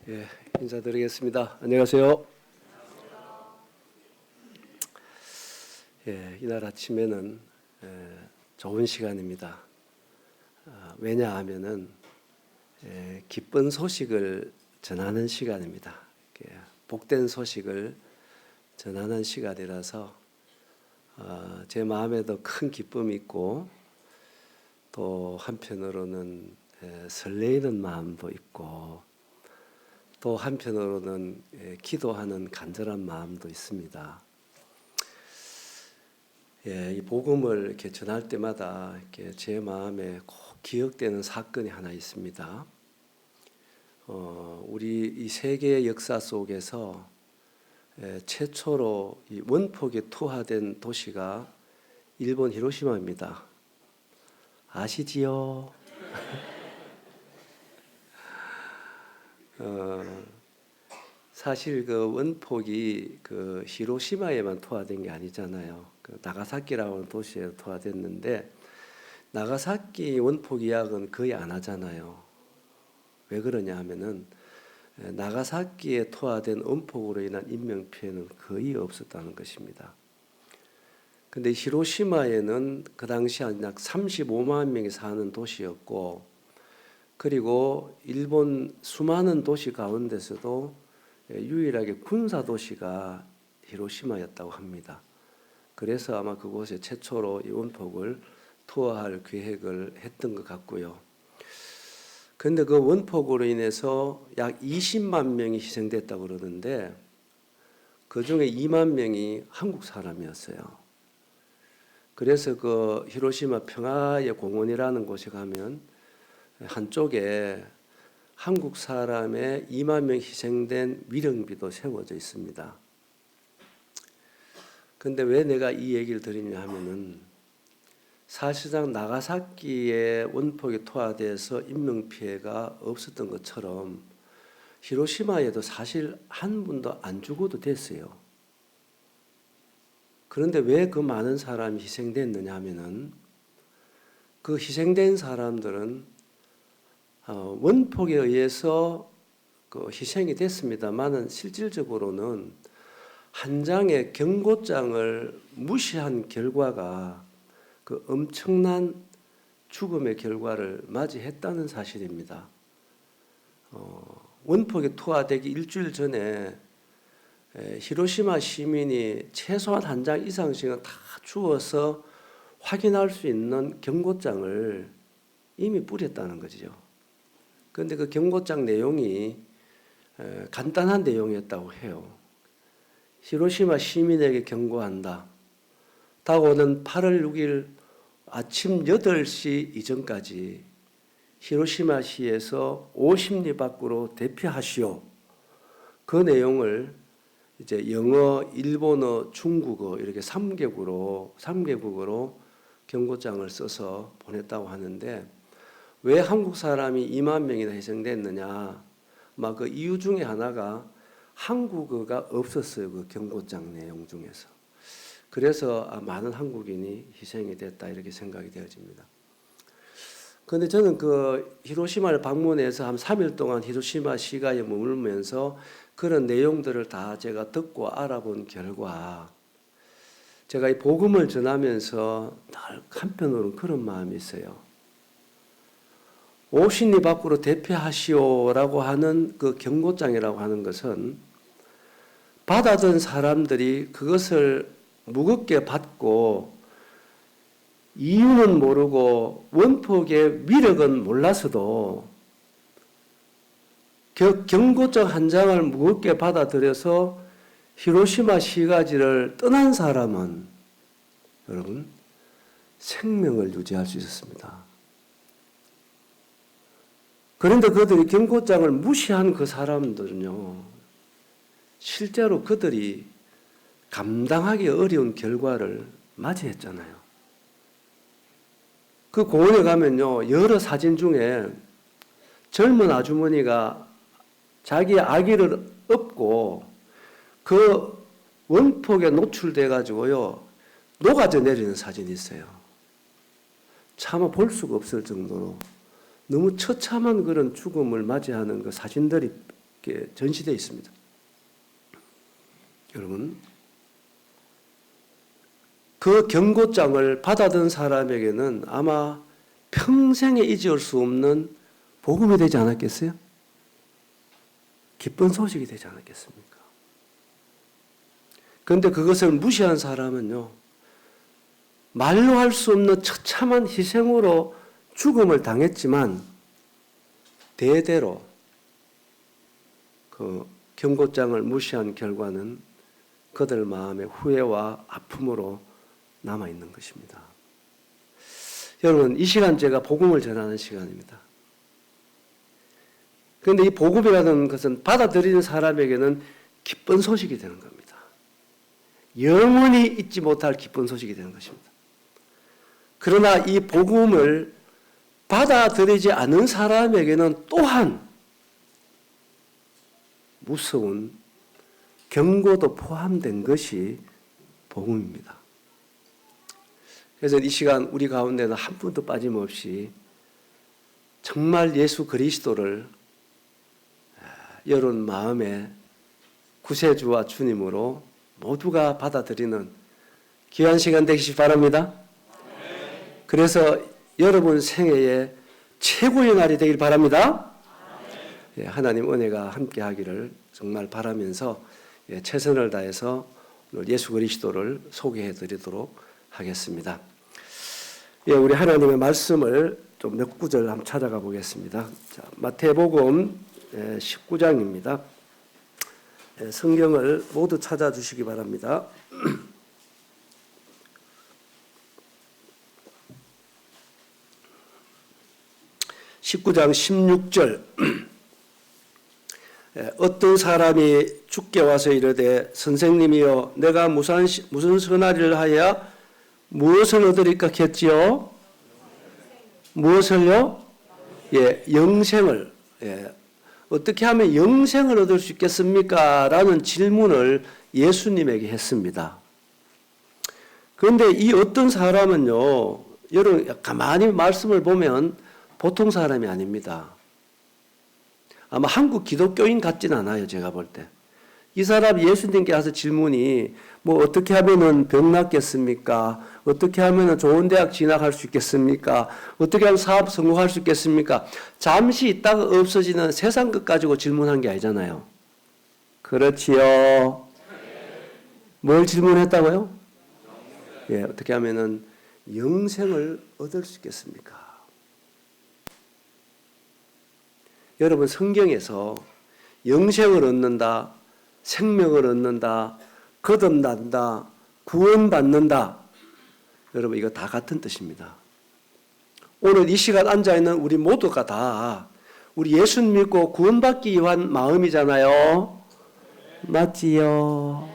예, 인사드리겠습니다. 안녕하세요. 예, 이날 아침에는 좋은 시간입니다. 왜냐하면은 기쁜 소식을 전하는 시간입니다. 복된 소식을 전하는 시간이라서 제 마음에도 큰 기쁨이 있고 또 한편으로는 설레이는 마음도 있고 또 한편으로는 기도하는 간절한 마음도 있습니다. 이 복음을 이렇게 전할 때마다 이렇게 제 마음에 꼭 기억되는 사건이 하나 있습니다. 우리 이 세계의 역사 속에서 최초로 이 원폭에 투하된 도시가 일본 히로시마입니다. 아시지요? 사실 그 원폭이 그 히로시마에만 투하된 게 아니잖아요. 그 나가사키라고 하는 도시에 투하됐는데 나가사키 원폭 이야기는 거의 안 하잖아요. 왜 그러냐 하면은 나가사키에 투하된 원폭으로 인한 인명 피해는 거의 없었다는 것입니다. 근데 히로시마에는 그 당시 약 35만 명이 사는 도시였고, 그리고 일본 수많은 도시 가운데서도 유일하게 군사 도시가 히로시마였다고 합니다. 그래서 아마 그곳에 최초로 이 원폭을 투하할 계획을 했던 것 같고요. 그런데 그 원폭으로 인해서 약 20만 명이 희생됐다고 그러는데 그 중에 2만 명이 한국 사람이었어요. 그래서 그 히로시마 평화의 공원이라는 곳에 가면 한쪽에 한국 사람의 2만 명 희생된 위령비도 세워져 있습니다. 그런데 왜 내가 이 얘기를 드리냐 하면은 사실상 나가사키의 원폭에 투하돼서 인명피해가 없었던 것처럼 히로시마에도 사실 한 분도 안 죽어도 됐어요. 그런데 왜 그 많은 사람이 희생됐느냐 하면은 그 희생된 사람들은 원폭에 의해서 그 희생이 됐습니다만은 실질적으로는 한 장의 경고장을 무시한 결과가 그 엄청난 죽음의 결과를 맞이했다는 사실입니다. 원폭에 투하되기 일주일 전에 히로시마 시민이 최소한 한 장 이상씩은 다 주워서 확인할 수 있는 경고장을 이미 뿌렸다는 거죠. 그런데 그 경고장 내용이 간단한 내용이었다고 해요. 히로시마 시민에게 경고한다. 다가오는 8월 6일 아침 8시 이전까지 히로시마시에서 50리 밖으로 대피하시오. 그 내용을 이제 영어, 일본어, 중국어 이렇게 3개국으로 경고장을 써서 보냈다고 하는데 왜 한국 사람이 2만 명이나 희생됐느냐? 막 그 이유 중에 하나가 한국어가 없었어요. 그 경고장 내용 중에서. 그래서 많은 한국인이 희생이 됐다 이렇게 생각이 되어집니다. 그런데 저는 그 히로시마를 방문해서 한 3일 동안 히로시마 시가에 머물면서 그런 내용들을 다 제가 듣고 알아본 결과 제가 이 복음을 전하면서 늘 한편으로는 그런 마음이 있어요. 50리 밖으로 대피하시오라고 하는 그 경고장이라고 하는 것은 받아든 사람들이 그것을 무겁게 받고 이유는 모르고 원폭의 위력은 몰라서도 경고장 한 장을 무겁게 받아들여서 히로시마 시가지를 떠난 사람은 여러분 생명을 유지할 수 있었습니다. 그런데 그들이 경고장을 무시한 그 사람들은요, 실제로 그들이 감당하기 어려운 결과를 맞이했잖아요. 그 공원에 가면요, 여러 사진 중에 젊은 아주머니가 자기 아기를 업고 그 원폭에 노출돼 가지고요, 녹아져 내리는 사진이 있어요. 차마 볼 수가 없을 정도로 너무 처참한 그런 죽음을 맞이하는 그 사진들이 이렇게 전시되어 있습니다. 여러분, 그 경고장을 받아든 사람에게는 아마 평생에 잊을 수 없는 복음이 되지 않았겠어요? 기쁜 소식이 되지 않았겠습니까? 그런데 그것을 무시한 사람은요, 말로 할 수 없는 처참한 희생으로 죽음을 당했지만 대대로 그 경고장을 무시한 결과는 그들 마음의 후회와 아픔으로 남아있는 것입니다. 여러분, 이 시간 제가 복음을 전하는 시간입니다. 그런데 이 복음이라는 것은 받아들이는 사람에게는 기쁜 소식이 되는 겁니다. 영원히 잊지 못할 기쁜 소식이 되는 것입니다. 그러나 이 복음을 받아들이지 않은 사람에게는 또한 무서운 경고도 포함된 것이 복음입니다. 그래서 이 시간 우리 가운데는 한 분도 빠짐없이 정말 예수 그리스도를 여러분 마음에 구세주와 주님으로 모두가 받아들이는 귀한 시간 되시기 바랍니다. 그래서 여러분 생애의 최고의 날이 되길 바랍니다. 하나님 은혜가 함께 하기를 정말 바라면서 최선을 다해서 오늘 예수 그리스도를 소개해 드리도록 하겠습니다. 우리 하나님의 말씀을 좀 몇 구절 한번 찾아가 보겠습니다. 자, 마태복음 19장입니다. 성경을 모두 찾아주시기 바랍니다. 19장 16절. 어떤 사람이 주께 와서 이르되 선생님이여 내가 무슨 선한 일을 하여 무엇을 얻으리까 했지요? 무엇을요? 영생을. 어떻게 하면 영생을 얻을 수 있겠습니까? 라는 질문을 예수님에게 했습니다. 그런데 이 어떤 사람은요, 여러분 가만히 말씀을 보면 보통 사람이 아닙니다. 아마 한국 기독교인 같진 않아요, 제가 볼 때. 이 사람 예수님께 와서 질문이 뭐 어떻게 하면은 병 낫겠습니까? 어떻게 하면은 좋은 대학 진학할 수 있겠습니까? 어떻게 하면 사업 성공할 수 있겠습니까? 잠시 있다가 없어지는 세상 것 가지고 질문한 게 아니잖아요. 그렇지요. 뭘 질문했다고요? 어떻게 하면은 영생을 얻을 수 있겠습니까? 여러분 성경에서 영생을 얻는다, 생명을 얻는다, 거듭난다, 구원받는다. 여러분 이거 다 같은 뜻입니다. 오늘 이 시간 앉아있는 우리 모두가 다 우리 예수 믿고 구원받기 위한 마음이잖아요. 맞지요?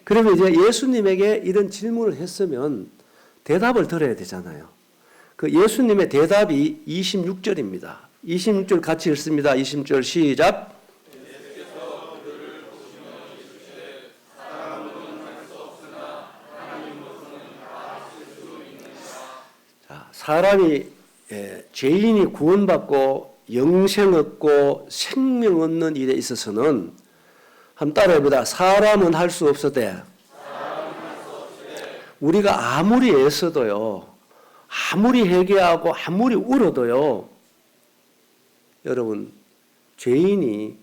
그러면 이제 예수님에게 이런 질문을 했으면 대답을 들어야 되잖아요. 그 예수님의 대답이 26절입니다. 26절 같이 읽습니다. 26절 시작. 자, 사람이 죄인이 구원받고 영생 얻고 생명 얻는 일에 있어서는 한번 따라해보자. 사람은 할 수 없으되 우리가 아무리 애써도요, 아무리 회개하고 아무리 울어도요, 여러분 죄인이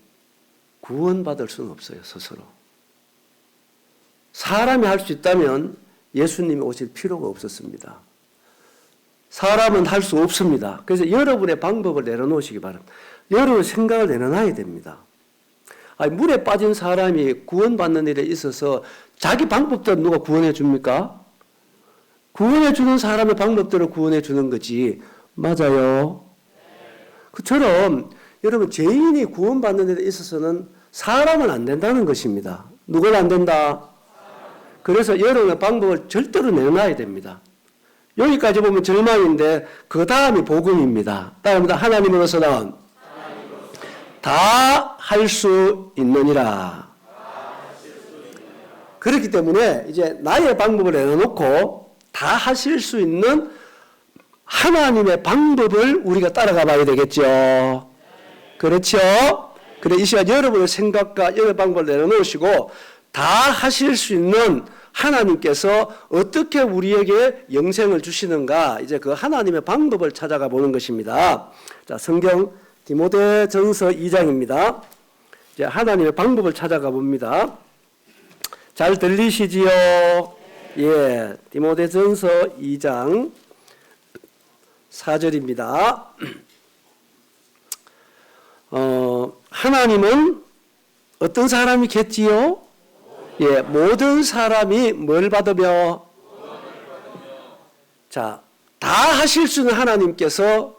구원받을 수는 없어요, 스스로. 사람이 할 수 있다면 예수님이 오실 필요가 없었습니다. 사람은 할 수 없습니다. 그래서 여러분의 방법을 내려놓으시기 바랍니다. 여러분 생각을 내려놔야 됩니다. 물에 빠진 사람이 구원받는 일에 있어서 자기 방법대로 누가 구원해 줍니까? 구원해 주는 사람의 방법대로 구원해 주는 거지. 맞아요. 그처럼 여러분 죄인이 구원받는 데 있어서는 사람은 안 된다는 것입니다. 누굴 안 된다? 그래서 여러분의 방법을 절대로 내놔야 됩니다. 여기까지 보면 절망인데 그 다음이 복음입니다. 따라합니다. 하나님으로서는 다 할 수 있느니라. 그렇기 때문에 이제 나의 방법을 내려놓고 다 하실 수 있는 하나님의 방법을 우리가 따라가 봐야 되겠죠. 그렇죠? 그래, 이 시간 여러분의 생각과 여러분의 방법을 내려놓으시고 다 하실 수 있는 하나님께서 어떻게 우리에게 영생을 주시는가, 이제 그 하나님의 방법을 찾아가 보는 것입니다. 자, 성경 디모데전서 2장입니다. 이제 하나님의 방법을 찾아가 봅니다. 잘 들리시지요? 예, 디모데전서 2장 4절입니다. 하나님은 어떤 사람이겠지요? 예, 모든 사람이 뭘 받으며? 자, 다 하실 수 있는 하나님께서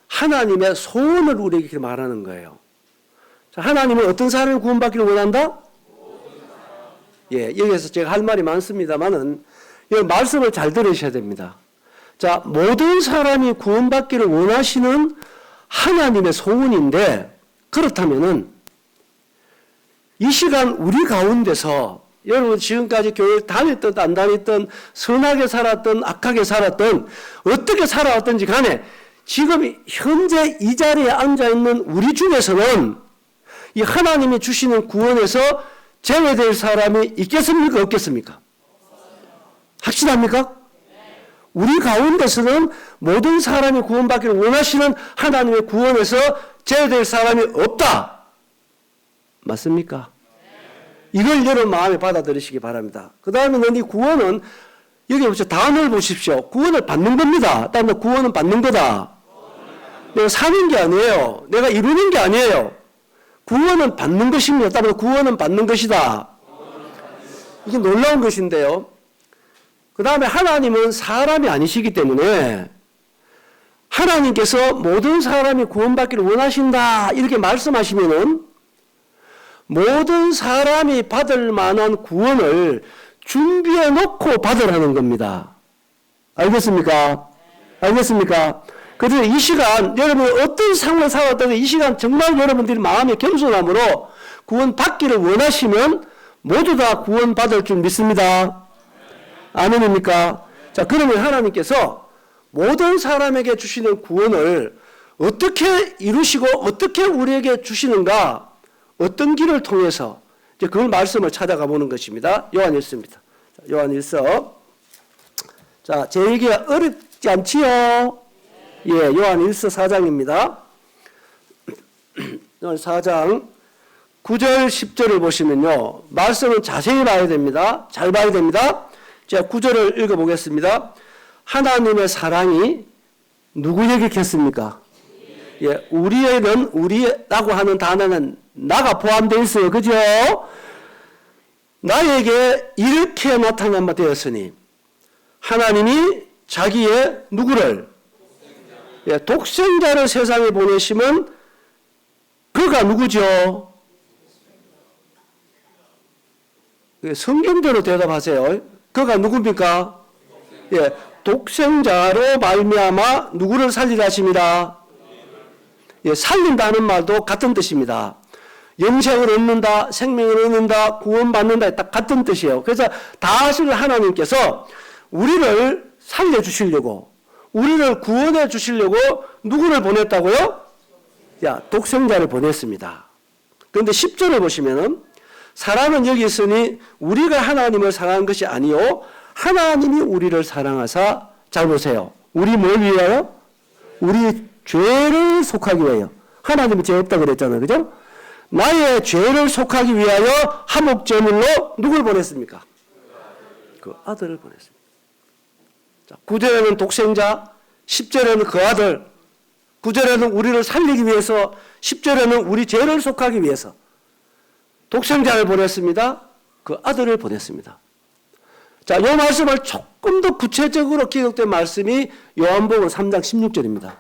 하나님의 소원을 우리에게 말하는 거예요. 자, 하나님은 어떤 사람이 구원받기를 원한다? 예, 여기에서 제가 할 말이 많습니다만은 이 말씀을 잘 들으셔야 됩니다. 자, 모든 사람이 구원받기를 원하시는 하나님의 소원인데, 그렇다면은 이 시간 우리 가운데서 여러분 지금까지 교회를 다녔든 안 다녔든 선하게 살았든 악하게 살았든 어떻게 살아왔든지 간에 지금 현재 이 자리에 앉아있는 우리 중에서는 이 하나님이 주시는 구원에서 제외될 사람이 있겠습니까? 없겠습니까? 확실합니까? 우리 가운데서는 모든 사람이 구원받기를 원하시는 하나님의 구원에서 제외될 사람이 없다. 맞습니까? 이걸 여러분 마음에 받아들이시기 바랍니다. 그 다음에 이 구원은 여기 보십시오. 단어를 보십시오. 구원을 받는 겁니다. 따라서 구원은 받는 거다. 내가 사는 게 아니에요. 내가 이루는 게 아니에요. 구원은 받는 것입니다. 따라서 구원은 받는 것이다. 이게 놀라운 것인데요. 그 다음에 하나님은 사람이 아니시기 때문에 하나님께서 모든 사람이 구원받기를 원하신다 이렇게 말씀하시면은 모든 사람이 받을 만한 구원을 준비해 놓고 받으라는 겁니다. 알겠습니까? 알겠습니까? 그래서 이 시간 여러분 어떤 상황을 살았다고 이 시간 정말 여러분들이 마음의 겸손함으로 구원 받기를 원하시면 모두 다 구원 받을 줄 믿습니다. 아멘입니까? 자, 그러면 하나님께서 모든 사람에게 주시는 구원을 어떻게 이루시고 어떻게 우리에게 주시는가, 어떤 길을 통해서 이제 그 말씀을 찾아가 보는 것입니다. 요한일서입니다. 요한일서. 자, 제 얘기가 어렵지 않지요? 예, 요한일서 4장입니다. 요한 4장 9절 10절을 보시면요. 말씀은 자세히 봐야 됩니다. 잘 봐야 됩니다. 제가 9절을 읽어보겠습니다. 하나님의 사랑이 누구에게 겠습니까? 예, 우리에는 우리라고 하는 단어는 나가 포함되어 있어요. 그죠? 나에게 이렇게 나타난 바 되었으니 하나님이 자기의 누구를? 예, 독생자를 세상에 보내시면 그가 누구죠? 성경대로 대답하세요. 그가 누굽니까? 예, 독생자로 말미암아 누구를 살리라 하십니다. 예, 살린다는 말도 같은 뜻입니다. 영생을 얻는다, 생명을 얻는다, 구원받는다, 딱 같은 뜻이에요. 그래서 다 하시는 하나님께서 우리를 살려주시려고, 우리를 구원해 주시려고 누구를 보냈다고요? 야, 독생자를 보냈습니다. 그런데 10절을 보시면은 사랑은 여기 있으니 우리가 하나님을 사랑한 것이 아니요 하나님이 우리를 사랑하사, 잘 보세요. 우리 뭘 위하여? 우리 죄를 속하기 위하여. 하나님이 죄 없다 그랬잖아요. 그죠? 나의 죄를 속하기 위하여 화목제물로 누굴 보냈습니까? 그 아들을 보냈습니다. 자, 9절에는 독생자, 10절에는 그 아들, 9절에는 우리를 살리기 위해서, 10절에는 우리 죄를 속하기 위해서 독생자를 보냈습니다. 그 아들을 보냈습니다. 자, 이 말씀을 조금 더 구체적으로 기록된 말씀이 요한복음 3장 16절입니다.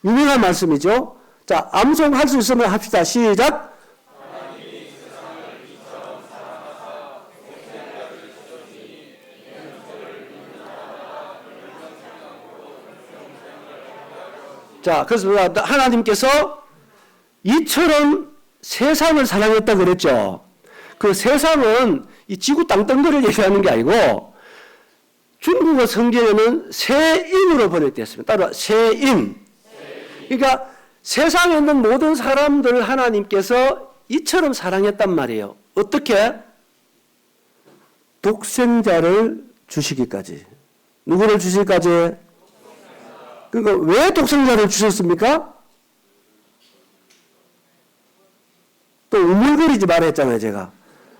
유명한 말씀이죠. 자, 암송할 수 있으면 합시다. 시작. 자, 그래서 하나님께서 이처럼 세상을 사랑했다 그랬죠. 그 세상은 이 지구 땅덩어리를 얘기하는 게 아니고 중국어 성경에는 세인으로 번역되었습니다. 따로 세인. 그러니까 세상에 있는 모든 사람들을 하나님께서 이처럼 사랑했단 말이에요. 어떻게? 독생자를 주시기까지. 누구를 주시기까지? 그러니까 왜 독생자를 주셨습니까? 또 우물거리지 말아 했잖아요, 제가.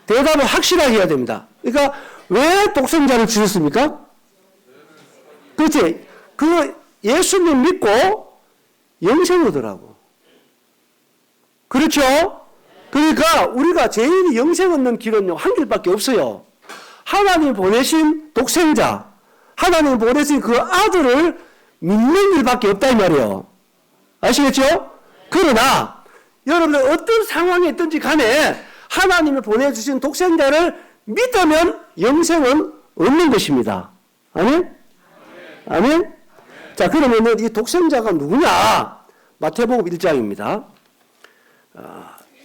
대답을 확실하게 해야 됩니다. 그러니까 왜 독생자를 주셨습니까? 그렇지. 그 예수님 믿고 영생 얻으라고. 그렇죠? 그러니까 우리가 제일 영생 얻는 길은요, 한 길밖에 없어요. 하나님 보내신 독생자, 하나님 보내신 그 아들을 믿는 일밖에 없다 이 말이에요. 아시겠죠? 그러나 여러분들 어떤 상황에 있든지 간에 하나님이 보내주신 독생자를 믿으면 영생은 얻는 것입니다. 아멘? 아멘? 자, 그러면은 이 독생자가 누구냐? 마태복음 1장입니다.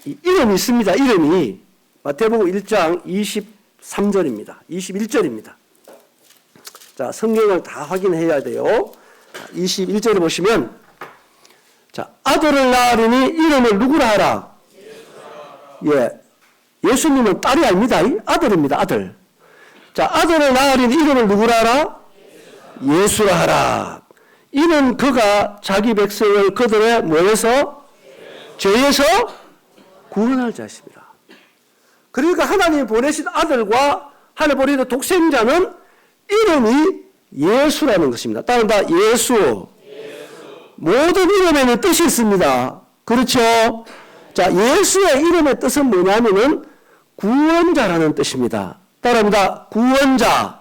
이름이 있습니다. 이름이 마태복음 1장 23절입니다. 21절입니다. 자, 성경을 다 확인해야 돼요. 21절에 보시면, 자, 아들을 낳으리니 이름을 누구라 하라? 예, 예수님은 딸이 아닙니다. 아들입니다. 아들. 자, 아들을 낳으리니 이름을 누구라 하라? 예수라 하라. 이는 그가 자기 백성을 그들의 뭐에서? 죄에서 구원할 자십니다. 그러니까 하나님이 보내신 아들과 하나님 보내신 독생자는 이름이 예수라는 것입니다. 따른다. 예수. 모든 이름에는 뜻이 있습니다. 그렇죠? 자, 예수의 이름의 뜻은 뭐냐면은 구원자라는 뜻입니다. 따라합니다. 구원자.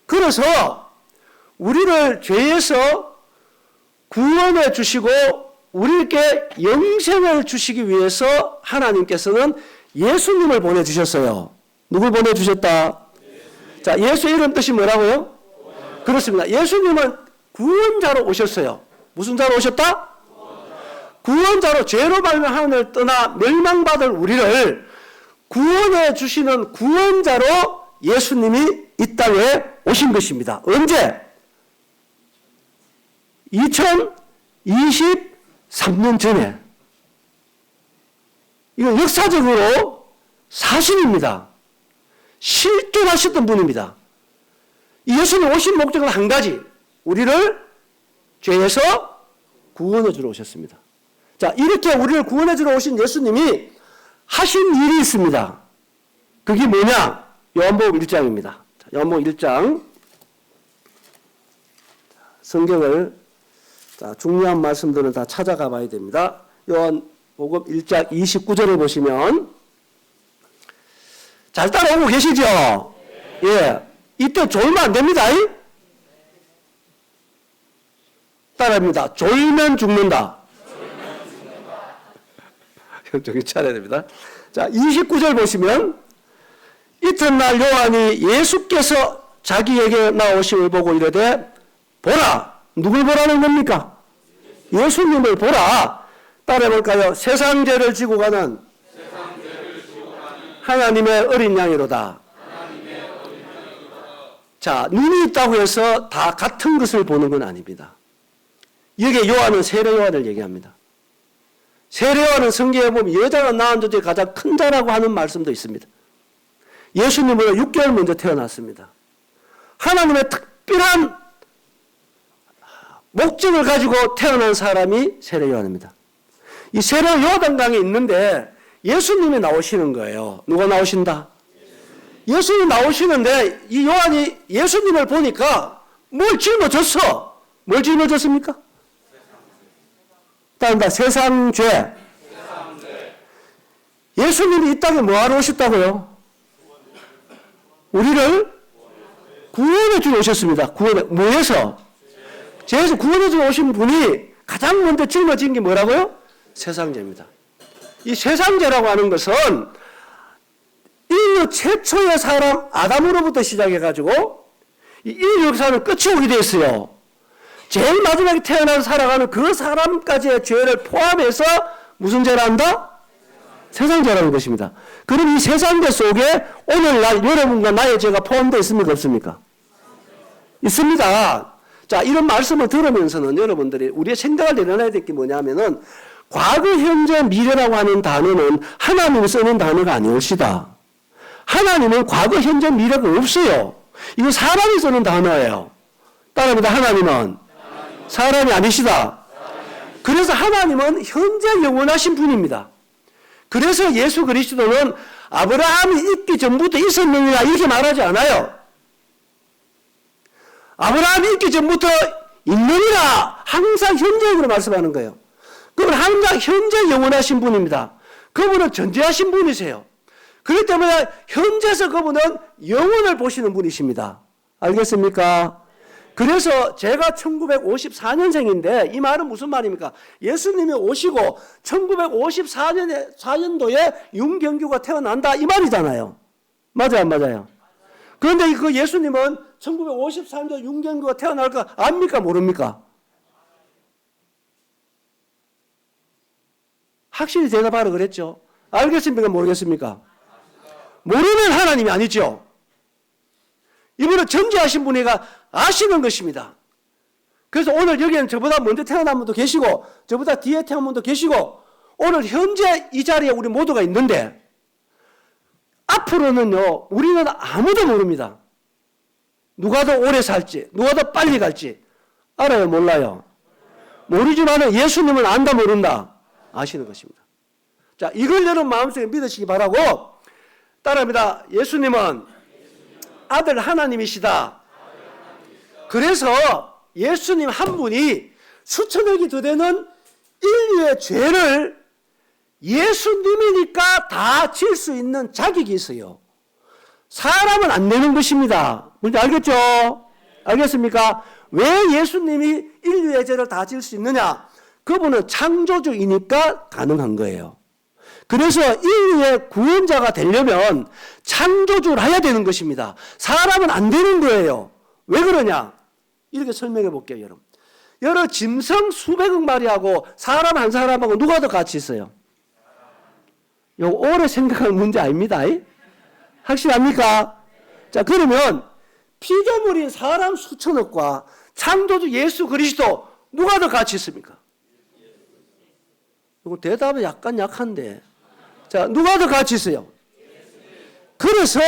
그래서 우리를 죄에서 구원해 주시고 우리에게 영생을 주시기 위해서 하나님께서는 예수님을 보내주셨어요. 누굴 보내주셨다? 자, 예수 이름 뜻이 뭐라고요? 그렇습니다. 예수님은 구원자로 오셨어요. 무슨 자로 오셨다? 구원자로 죄로 말미암아 하늘을 떠나 멸망받을 우리를 구원해 주시는 구원자로 예수님이 이 땅에 오신 것입니다. 언제? 2023년 전에. 이건 역사적으로 사실입니다. 실존하셨던 분입니다. 예수님 오신 목적은 한 가지. 우리를 죄에서 구원해 주러 오셨습니다. 자, 이렇게 우리를 구원해 주러 오신 예수님이 하신 일이 있습니다. 그게 뭐냐? 요한복음 1장입니다. 자, 요한복음 1장. 성경을 자, 중요한 말씀들은 다 찾아가 봐야 됩니다. 요한복음 1장 29절을 보시면 잘 따라오고 계시죠? 예. 이때 졸면 안 됩니다. 따라합니다. 졸면 죽는다. 정신 차려야 됩니다. 자, 29절 보시면 이튿날 요한이 예수께서 자기에게 나오심을 보고 이르되 보라. 누굴 보라는 겁니까? 예수님을 보라. 따라해볼까요? 세상 죄를 지고 가는 하나님의 어린 양이로다. 자, 눈이 있다고 해서 다 같은 것을 보는 건 아닙니다. 여기에 요한은 세례 요한을 얘기합니다. 세례 요한은 성경에 보면 여자가 낳은 자 중에 가장 큰 자라고 하는 말씀도 있습니다. 예수님보다 6개월 먼저 태어났습니다. 하나님의 특별한 목적을 가지고 태어난 사람이 세례 요한입니다. 이 세례 요단강에 있는데 예수님이 나오시는 거예요. 누가 나오신다? 예수님이 나오시는데 이 요한이 예수님을 보니까 뭘 짊어졌어? 뭘 짊어졌습니까? 따른다. 세상 죄. 예수님이 이 땅에 뭐하러 오셨다고요? 우리를 구원해 주러 오셨습니다. 구원해. 뭐해서? 죄에서 구원해 주러 오신 분이 가장 먼저 짊어진 게 뭐라고요? 세상죄입니다. 이 세상죄라고 하는 것은 인류 최초의 사람 아담으로부터 시작해가지고 이 인류 역사는 끝이 오게 되어 있어요. 제일 마지막에 태어나서 살아가는 그 사람까지의 죄를 포함해서 무슨 죄를 한다? 세상죄라는 것입니다. 그럼 이 세상죄 속에 오늘날 여러분과 나의 죄가 포함되어 있습니까? 없습니까? 있습니다. 자, 이런 말씀을 들으면서는 여러분들이 우리의 생각을 내려놔야 될 게 뭐냐면은 과거, 현재, 미래라고 하는 단어는 하나님이 쓰는 단어가 아니옵시다. 하나님은 과거, 현재, 미래가 없어요. 이거 사람이 쓰는 단어예요. 따라합니다. 하나님은 사람이 아니시다. 그래서 하나님은 현재 영원하신 분입니다. 그래서 예수 그리스도는 아브라함이 있기 전부터 있었느니라 이렇게 말하지 않아요. 아브라함이 있기 전부터 있느니라 항상 현재적으로 말씀하는 거예요. 그분은 항상 현재 영원하신 분입니다. 그분은 전제하신 분이세요. 그렇기 때문에 현재에서 그분은 영원을 보시는 분이십니다. 알겠습니까? 그래서 제가 1954년생인데 이 말은 무슨 말입니까? 예수님이 오시고 1954년도에 윤경규가 태어난다 이 말이잖아요. 맞아요, 안 맞아요? 그런데 그 예수님은 1954년도에 윤경규가 태어날 거 압니까, 모릅니까? 확실히 대답하라 그랬죠. 알겠습니까, 모르겠습니까? 모르는 하나님이 아니죠. 이분은 전제하신 분이가 아시는 것입니다. 그래서 오늘 여기에는 저보다 먼저 태어난 분도 계시고 저보다 뒤에 태어난 분도 계시고 오늘 현재 이 자리에 우리 모두가 있는데 앞으로는요 우리는 아무도 모릅니다. 누가 더 오래 살지 누가 더 빨리 갈지 알아요, 몰라요? 모르지만 예수님은 안다, 모른다? 아시는 것입니다. 자, 이걸 여러분 마음속에 믿으시기 바라고 따라합니다. 예수님은 아들 하나님이시다. 그래서 예수님 한 분이 수천억이 더 되는 인류의 죄를 예수님이니까 다 질 수 있는 자격이 있어요. 사람은 안 되는 것입니다. 뭔지 알겠죠? 알겠습니까? 왜 예수님이 인류의 죄를 다 질 수 있느냐? 그분은 창조주이니까 가능한 거예요. 그래서 인류의 구원자가 되려면 창조주를 해야 되는 것입니다. 사람은 안 되는 거예요. 왜 그러냐? 이렇게 설명해 볼게요, 여러분. 여러 짐승 수백억 마리하고 사람 한 사람하고 누가 더 가치 있어요? 이거 오래 생각할 문제 아닙니다. 확실합니까? 자, 그러면 피조물인 사람 수천억과 창조주 예수 그리스도 누가 더 가치 있습니까? 이거 대답은 약간 약한데. 자, 누가 더 가치 있어요? 그래서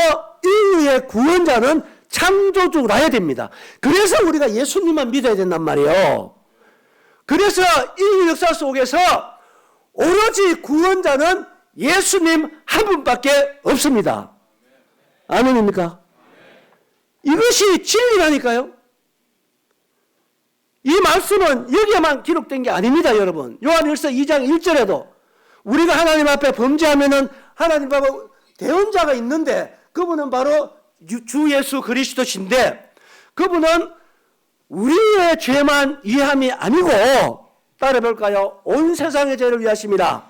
인류의 구원자는 창조주로 해야 됩니다. 그래서 우리가 예수님만 믿어야 된단 말이에요. 그래서 인류 역사 속에서 오로지 구원자는 예수님 한 분밖에 없습니다. 아멘입니까? 이것이 진리라니까요. 이 말씀은 여기에만 기록된 게 아닙니다, 여러분. 요한일서 2장 1절에도 우리가 하나님 앞에 범죄하면은 하나님하고 대언자가 있는데 그분은 바로 주 예수 그리스도신데 그분은 우리의 죄만 위함이 아니고 따라볼까요? 온 세상의 죄를 위하십니다.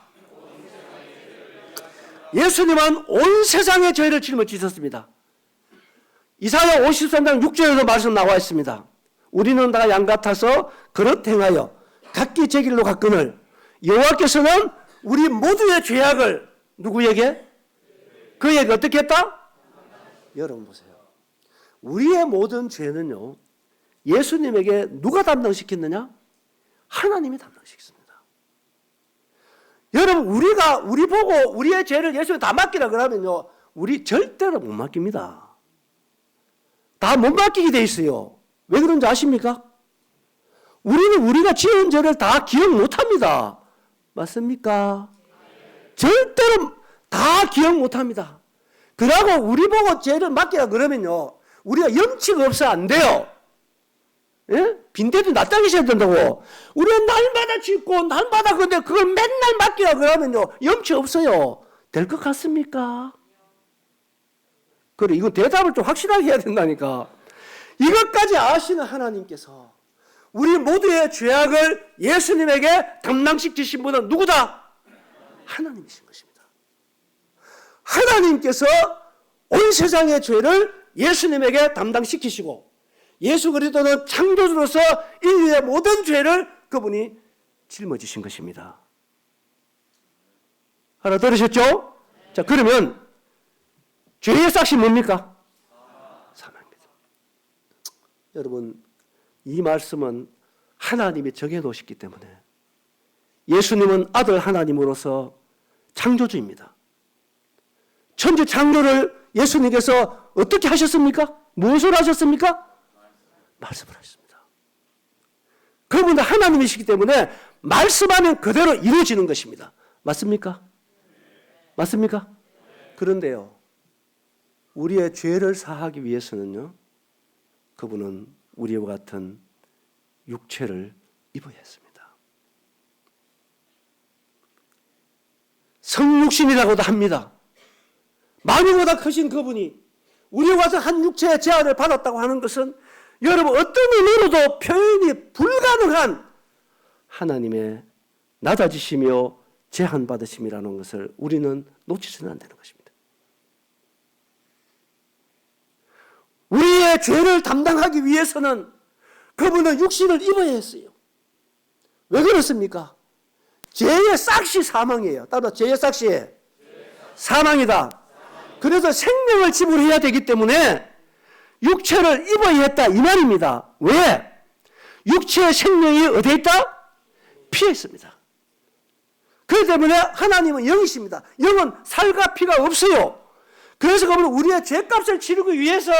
예수님은 온 세상의 죄를 짊어지셨습니다. 이사야 53장 6절에도 말씀 나와 있습니다. 우리는 다 양 같아서 그릇 행하여 각기 제 길로 갔거늘 여호와께서는 우리 모두의 죄악을 누구에게? 그에게 어떻게 했다? 여러분 보세요. 우리의 모든 죄는요 예수님에게 누가 담당시켰느냐? 하나님이 담당시켰습니다. 여러분 우리 보고 우리의 죄를 예수님에 다 맡기라 그러면요 우리 절대로 못 맡깁니다. 다 못 맡기게 돼 있어요. 왜 그런지 아십니까? 우리는 우리가 지은 죄를 다 기억 못합니다. 맞습니까? 절대로 다 기억 못합니다. 그러고 우리 보고 죄를 맡기라 그러면요 우리가 염치가 없어 안 돼요. 예? 빈대도 낯당기셔야 된다고. 우리가 날마다 짓고 날마다 근데 그걸 맨날 맡기라 그러면요 염치 없어요. 될 것 같습니까? 그래, 이거 대답을 좀 확실하게 해야 된다니까. 이것까지 아시는 하나님께서 우리 모두의 죄악을 예수님에게 담당시키신 분은 누구다? 하나님이신 것입니다. 하나님께서 온 세상의 죄를 예수님에게 담당시키시고 예수 그리스도는 창조주로서 인류의 모든 죄를 그분이 짊어지신 것입니다. 알아들으셨죠? 자, 그러면 죄의 삭이 뭡니까? 사망입니다. 여러분, 이 말씀은 하나님이 정해놓으셨기 때문에 예수님은 아들 하나님으로서 창조주입니다. 천지 창조를 예수님께서 어떻게 하셨습니까? 무엇을 하셨습니까? 말씀을 하셨습니다. 그분은 하나님이시기 때문에 말씀하면 그대로 이루어지는 것입니다. 맞습니까? 맞습니까? 그런데요, 우리의 죄를 사하기 위해서는요, 그분은 우리와 같은 육체를 입어야 했습니다. 성육신이라고도 합니다. 만유보다 크신 그분이 우리와 같은 한 육체의 제한을 받았다고 하는 것은 여러분 어떤 의미로도 표현이 불가능한 하나님의 낮아지시며 제한받으심이라는 것을 우리는 놓치서는 안 되는 것입니다. 우리의 죄를 담당하기 위해서는 그분은 육신을 입어야 했어요. 왜 그렇습니까? 죄의 싹시 사망이에요. 따라 죄의 싹시 사망이다. 그래서 생명을 지불해야 되기 때문에 육체를 입어야 했다 이 말입니다. 왜? 육체의 생명이 어디에 있다? 피에 있습니다. 그렇기 때문에 하나님은 영이십니다. 영은 살과 피가 없어요. 그래서 그분은 우리의 죄값을 치르기 위해서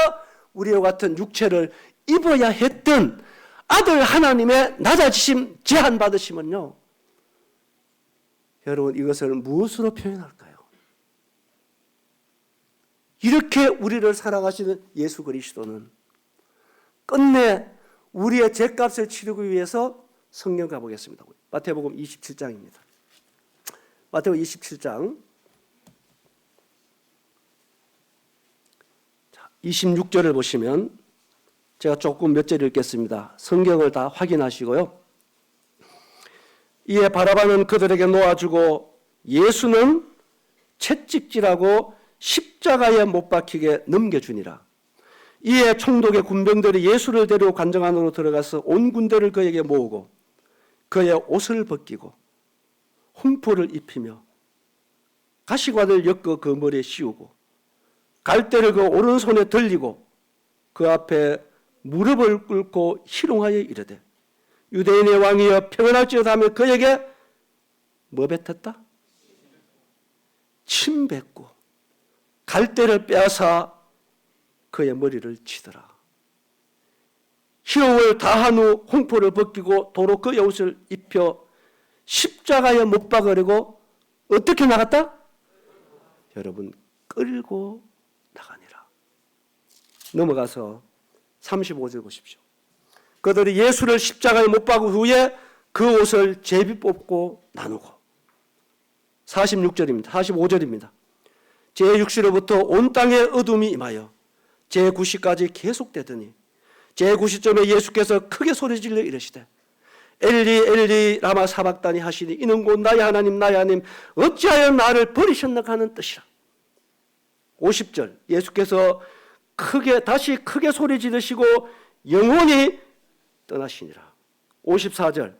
우리와 같은 육체를 입어야 했던 아들 하나님의 낮아지심, 제한받으심은요, 여러분 이것을 무엇으로 표현할까요? 이렇게 우리를 사랑하시는 예수 그리스도는 끝내 우리의 죄값을 치르기 위해서 성경 가보겠습니다. 마태복음 27장입니다. 마태복음 27장 26절을 보시면 제가 조금 몇 절 읽겠습니다. 성경을 다 확인하시고요. 이에 바라바는 그들에게 놓아주고 예수는 채찍질하고 십자가에 못 박히게 넘겨주니라. 이에 총독의 군병들이 예수를 데리고 관정 안으로 들어가서 온 군대를 그에게 모으고 그의 옷을 벗기고 홍포를 입히며 가시관을 엮어 그 머리에 씌우고 갈대를 그 오른손에 들리고 그 앞에 무릎을 꿇고 희롱하여 이르되 유대인의 왕이여 평안할지어다 하며 그에게 뭐 뱉었다? 침 뱉고 갈대를 빼앗아 그의 머리를 치더라. 희롱을 다한 후 홍포를 벗기고 도로 그의 옷을 입혀 십자가에 못 박으려고 어떻게 나갔다? 여러분 끌고 나가니라. 넘어가서 35절 보십시오. 그들이 예수를 십자가에 못 박은 후에 그 옷을 제비 뽑고 나누고 46절입니다. 45절입니다. 제6시로부터 온 땅에 어둠이 임하여 제9시까지 계속되더니 제9시점에 예수께서 크게 소리질러 이르시되 엘리 엘리 라마 사박다니 하시니 이는 곧 나의 하나님 나의 하나님 어찌하여 나를 버리셨나 하는 뜻이라. 50절 예수께서 다시 크게 소리 지르시고 영원히 떠나시니라. 54절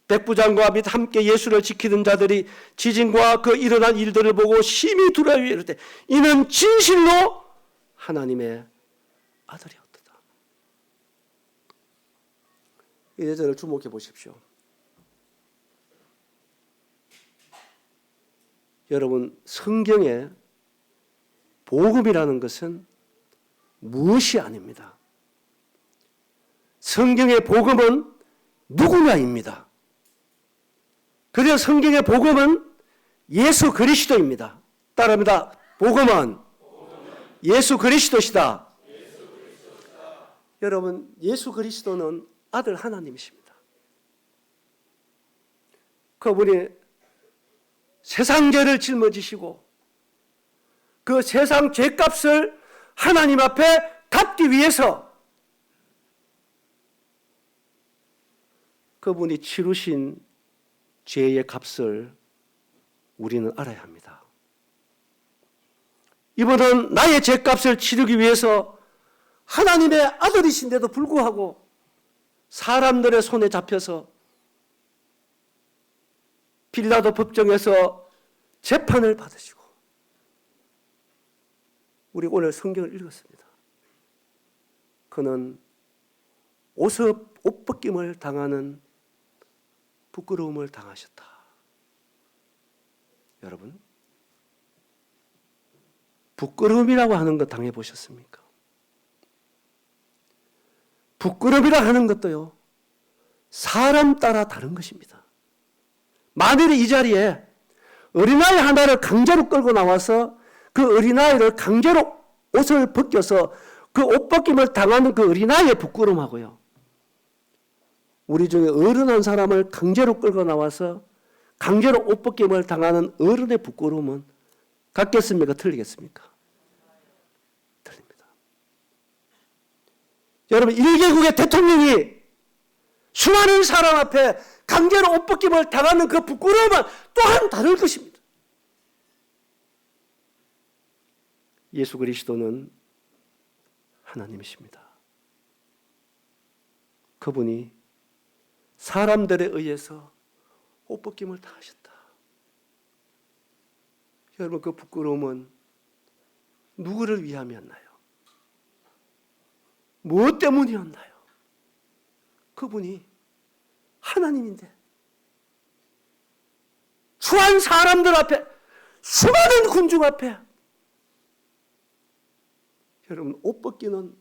백부장과 및 함께 예수를 지키는 자들이 지진과 그 일어난 일들을 보고 심히 두려워 이르되 이는 진실로 하나님의 아들이었다. 이 대절을 주목해 보십시오. 여러분 성경에 복음이라는 것은 무엇이 아닙니다. 성경의 복음은 누구냐입니다. 그래서 성경의 복음은 예수 그리스도입니다. 따라합니다. 복음은 예수 그리스도시다. 여러분 예수 그리스도는 아들 하나님이십니다. 그분이 세상 죄를 짊어지시고 그 세상 죄값을 하나님 앞에 갚기 위해서 그분이 치르신 죄의 값을 우리는 알아야 합니다. 이분은 나의 죄값을 치르기 위해서 하나님의 아들이신데도 불구하고 사람들의 손에 잡혀서 빌라도 법정에서 재판을 받으시고 우리 오늘 성경을 읽었습니다. 그는 옷 벗김을 당하는 부끄러움을 당하셨다. 여러분, 부끄러움이라고 하는 거 당해보셨습니까? 부끄러움이라 하는 것도요, 사람 따라 다른 것입니다. 만일에 이 자리에 어린아이 하나를 강제로 끌고 나와서 그 어린아이를 강제로 옷을 벗겨서 그 옷 벗김을 당하는 그 어린아이의 부끄러움하고요, 우리 중에 어른 한 사람을 강제로 끌고 나와서 강제로 옷 벗김을 당하는 어른의 부끄러움은 같겠습니까? 틀리겠습니까? 틀립니다. 여러분, 1개국의 대통령이 수많은 사람 앞에 강제로 옷 벗김을 당하는 그 부끄러움은 또한 다를 것입니다. 예수 그리스도는 하나님이십니다. 그분이 사람들에 의해서 옷 벗김을 당하셨다. 여러분, 그 부끄러움은 누구를 위함이었나요? 무엇 때문이었나요? 그분이 하나님인데 수많은 사람들 앞에, 수많은 군중 앞에 여러분, 옷 벗기는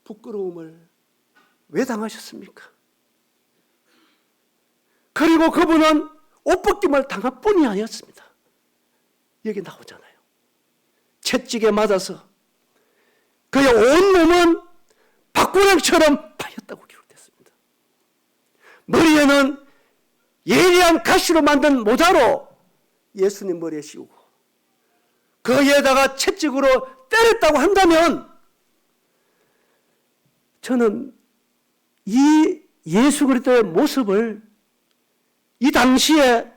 부끄러움을 왜 당하셨습니까? 그리고 그분은 옷 벗김을 당할 뿐이 아니었습니다. 여기 나오잖아요. 채찍에 맞아서 그의 온몸은 박구렁처럼 파였다고 기록됐습니다. 머리에는 예리한 가시로 만든 모자로 예수님 머리에 씌우고 거기에다가 채찍으로 때렸다고 한다면, 저는 이 예수 그리스도의 모습을 이 당시에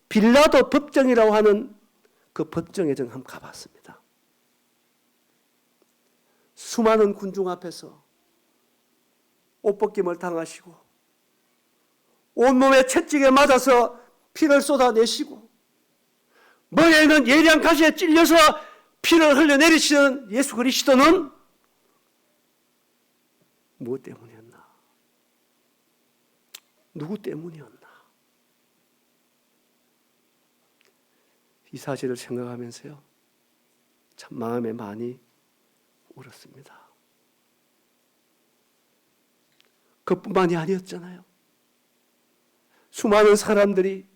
빌라도 법정이라고 하는 그 법정에 좀 한번 가봤습니다. 수많은 군중 앞에서 옷 벗김을 당하시고 온몸에 채찍에 맞아서 피를 쏟아내시고 머리에는 예리한 가시에 찔려서 피를 흘려내리시는 예수 그리스도는 무엇 때문이었나? 누구 때문이었나? 이 사실을 생각하면서요, 참 마음에 많이 울었습니다. 그뿐만이 아니었잖아요. 수많은 사람들이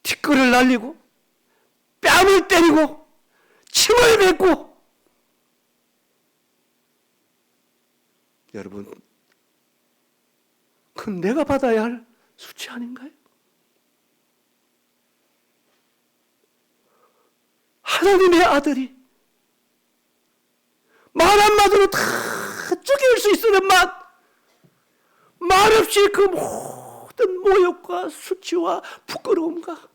티끌을 날리고 뺨을 때리고 침을 뱉고, 여러분, 그건 내가 받아야 할 수치 아닌가요? 하나님의 아들이 말 한마디로 다 죽일 수 있으는 말없이 그 모든 모욕과 수치와 부끄러움과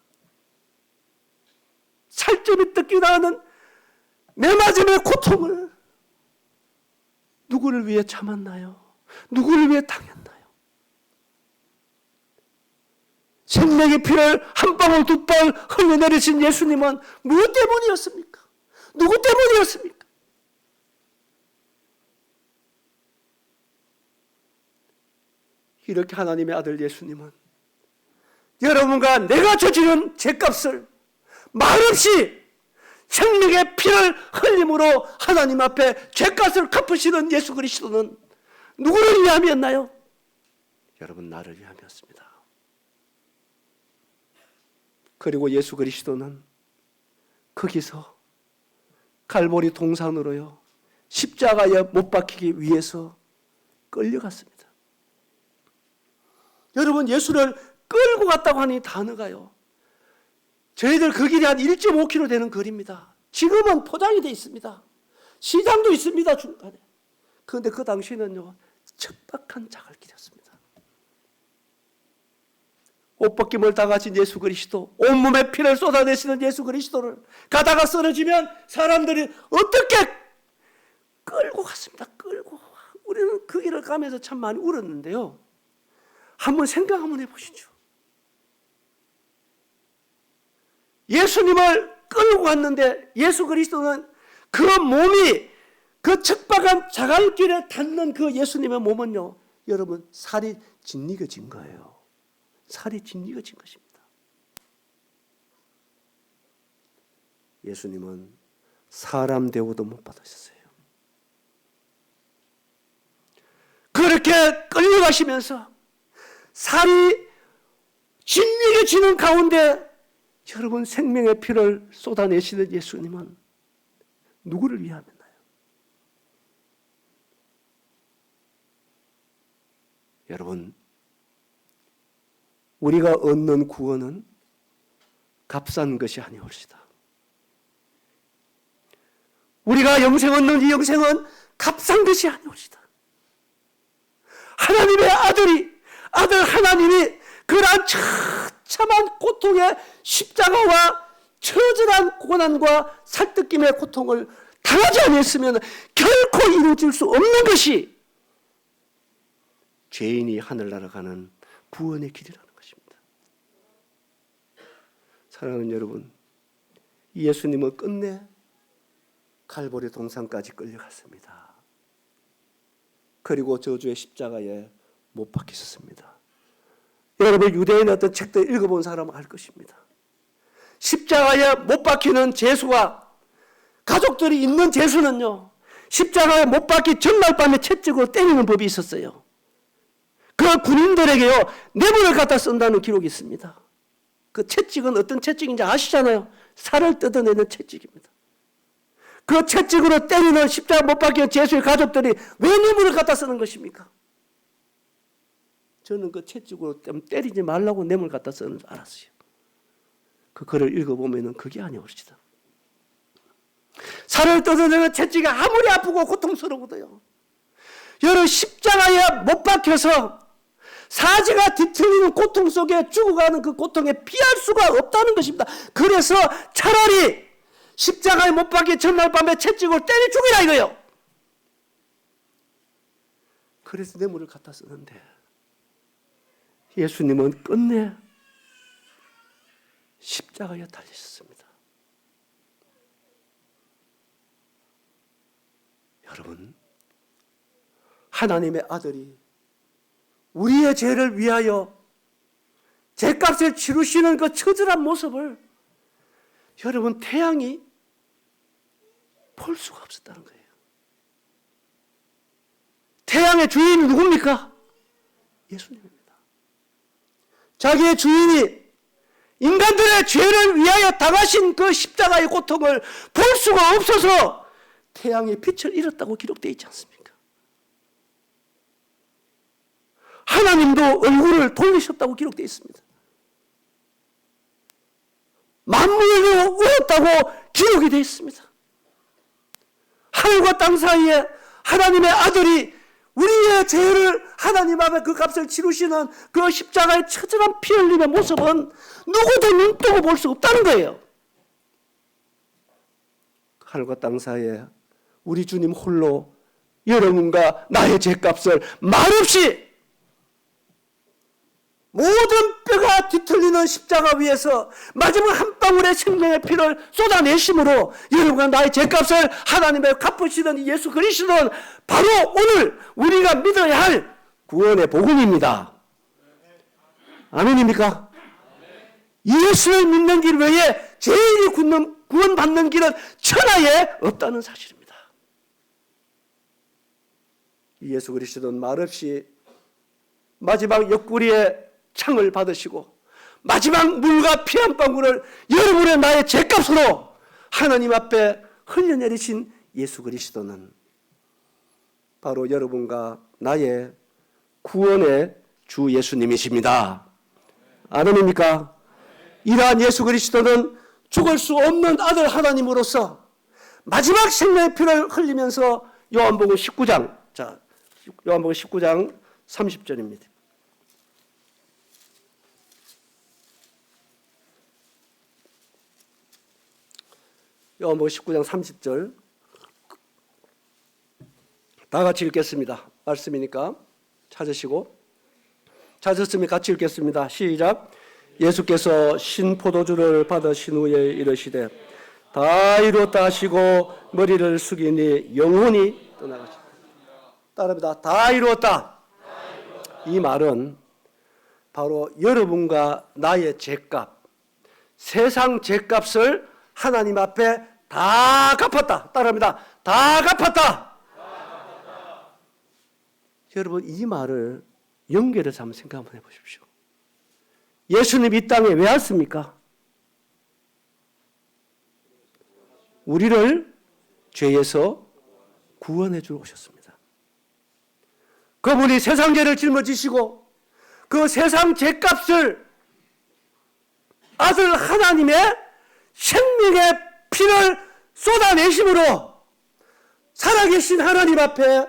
살점이 뜯기나 하는 매맞음의 고통을 누구를 위해 참았나요? 누구를 위해 당했나요? 생명의 피를 한 방울 두 방울 흘려내리신 예수님은 무엇 때문이었습니까? 누구 때문이었습니까? 이렇게 하나님의 아들 예수님은 여러분과 내가 저지른 죄값을 말없이 생명의 피를 흘림으로 하나님 앞에 죄값을 갚으시는 예수 그리스도는 누구를 위함이었나요? 여러분, 나를 위함이었습니다. 그리고 예수 그리스도는 거기서 갈보리 동산으로요, 십자가에 못 박히기 위해서 끌려갔습니다. 여러분, 예수를 끌고 갔다고 하는 이 단어가요, 저희들 그 길이 한 1.5km 되는 거리입니다. 지금은 포장이 되어 있습니다. 시장도 있습니다, 중간에. 그런데 그 당시에는요, 척박한 자갈길이었습니다. 옷 벗김을 당하신 예수 그리스도, 온몸에 피를 쏟아내시는 예수 그리스도를 가다가 쓰러지면 사람들이 어떻게 끌고 갔습니다. 끌고. 우리는 그 길을 가면서 참 많이 울었는데요, 한번 생각 한번 해보시죠. 예수님을 끌고 갔는데 예수 그리스도는 그 몸이 그 척박한 자갈길에 닿는 그 예수님의 몸은요, 여러분, 살이 짓이겨진 거예요. 살이 짓이겨진 것입니다. 예수님은 사람 대우도 못 받으셨어요. 그렇게 끌려가시면서 살이 짓이겨지는 가운데 여러분 생명의 피를 쏟아내시는 예수님은 누구를 위하였나요? 여러분, 우리가 얻는 구원은 값싼 것이 아니올시다. 우리가 영생 얻는 이 영생은 값싼 것이 아니올시다. 하나님의 아들 하나님이 그러한 처참한 고통의 십자가와 처절한 고난과 살뜯김의 고통을 당하지 않았으면 결코 이루어질 수 없는 것이 죄인이 하늘나라 가는 구원의 길이라는 것입니다. 사랑하는 여러분, 예수님은 끝내 갈보리 동산까지 끌려갔습니다. 그리고 저주의 십자가에 못 박히셨습니다. 여러분, 유대인의 어떤 책들 읽어본 사람은 알 것입니다. 십자가에 못 박히는 죄수와 가족들이 있는 죄수는요, 십자가에 못 박히 전날 밤에 채찍으로 때리는 법이 있었어요. 그 군인들에게요, 뇌물을 갖다 쓴다는 기록이 있습니다. 그 채찍은 어떤 채찍인지 아시잖아요. 살을 뜯어내는 채찍입니다. 그 채찍으로 때리는 십자가 못 박힌 죄수의 가족들이 왜 뇌물을 갖다 쓰는 것입니까? 저는 그 채찍으로 때리지 말라고 뇌물 갖다 쓰는 줄 알았어요. 그 글을 읽어보면 그게 아니올시다. 살을 뜯어내는 채찍이 아무리 아프고 고통스러워도요, 여러분 십자가에 못 박혀서 사지가 뒤틀리는 고통 속에 죽어가는 그 고통에 피할 수가 없다는 것입니다. 그래서 차라리 십자가에 못 박혀 전날 밤에 채찍으로 때려 죽이라 이거예요. 그래서 뇌물을 갖다 쓰는데 예수님은 끝내 십자가에 달리셨습니다. 여러분, 하나님의 아들이 우리의 죄를 위하여 죄값을 치르시는 그 처절한 모습을 여러분 태양이 볼 수가 없었다는 거예요. 태양의 주인이 누굽니까? 예수님입니다. 자기의 주인이 인간들의 죄를 위하여 당하신 그 십자가의 고통을 볼 수가 없어서 태양의 빛을 잃었다고 기록되어 있지 않습니까? 하나님도 얼굴을 돌리셨다고 기록되어 있습니다. 만물을 울었다고 기록이 되어 있습니다. 하늘과 땅 사이에 하나님의 아들이 우리의 죄를 하나님 앞에 그 값을 치르시는 그 십자가의 처절한 피 흘림의 모습은 누구도 눈 뜨고 볼 수 없다는 거예요. 하늘과 땅 사이에 우리 주님 홀로 여러분과 나의 죄값을 말없이 모든 뼈가 뒤틀리는 십자가 위에서 마지막 한 방울의 생명의 피를 쏟아내심으로 여러분과 나의 죄값을 하나님의 갚으시는 예수 그리스도는 바로 오늘 우리가 믿어야 할 구원의 복음입니다. 아멘입니까? 예수를 믿는 길 외에 죄인이 구원받는 길은 천하에 없다는 사실입니다. 예수 그리스도는 말없이 마지막 옆구리에 창을 받으시고 마지막 물과 피 한 방울을 여러분의 나의 죄값으로 하나님 앞에 흘려내리신 예수 그리스도는 바로 여러분과 나의 구원의 주 예수님이십니다. 아멘입니까? 이러한 예수 그리스도는 죽을 수 없는 아들 하나님으로서 마지막 생명의 피를 흘리면서 요한복음 19장, 자, 요한복음 19장 30절입니다. 요한복음 19장 30절 다 같이 읽겠습니다. 말씀이니까 찾으시면 같이 읽겠습니다. 시작. 예수께서 신포도주를 받으신 후에 이르시되 다 이루었다 하시고 머리를 숙이니 영혼이 떠나가시다. 따라합니다. 다 이루었다. 이 말은 바로 여러분과 나의 죄값, 세상 죄값을 하나님 앞에 다 갚았다. 따라합니다. 다 갚았다. 여러분, 이 말을 연결해서 한번 생각 한번 해보십시오. 예수님 이 땅에 왜 왔습니까? 우리를 죄에서 구원해 주러 오셨습니다. 그분이 세상 죄를 짊어지시고 그 세상 죄값을 아들 하나님의 생명의 피를 쏟아내심으로 살아계신 하나님 앞에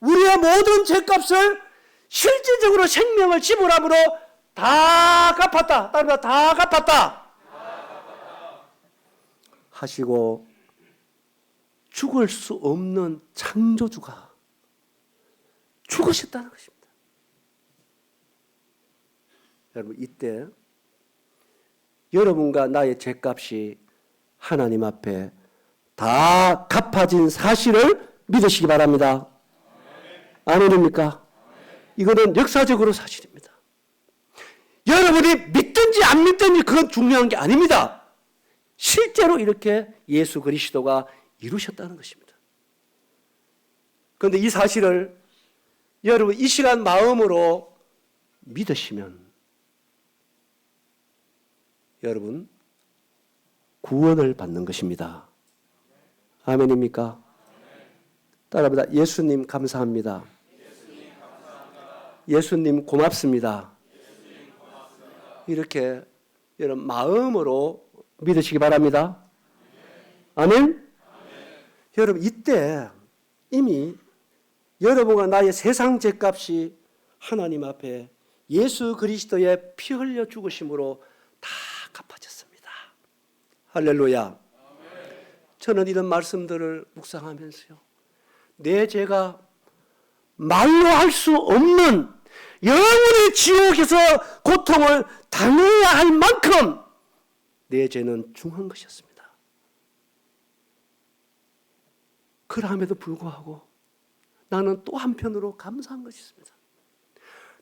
우리의 모든 죄값을 실질적으로 생명을 지불함으로 다 갚았다. 따르다 다 갚았다. 하시고 죽을 수 없는 창조주가 죽으셨다는 것입니다. 여러분, 이때 여러분과 나의 죄값이 하나님 앞에 다 갚아진 사실을 믿으시기 바랍니다. 아멘입니까? 이거는 역사적으로 사실입니다. 여러분이 믿든지 안 믿든지 그건 중요한 게 아닙니다. 실제로 이렇게 예수 그리스도가 이루셨다는 것입니다. 그런데 이 사실을 여러분 이 시간 마음으로 믿으시면 여러분 구원을 받는 것입니다. 아멘입니까? 따라합니다. 예수님 감사합니다. 예수님 고맙습니다. 이렇게 여러분 마음으로 믿으시기 바랍니다. 아멘? 여러분 이때 이미 여러분과 나의 세상 죄값이 하나님 앞에 예수 그리스도의 피 흘려 죽으심으로 다 갚아졌습니다. 할렐루야. 저는 이런 말씀들을 묵상하면서요, 내 죄가 말로 할 수 없는 영원히 지옥에서 고통을 당해야 할 만큼 내 죄는 중한 것이었습니다. 그럼에도 불구하고 나는 또 한편으로 감사한 것이 있습니다.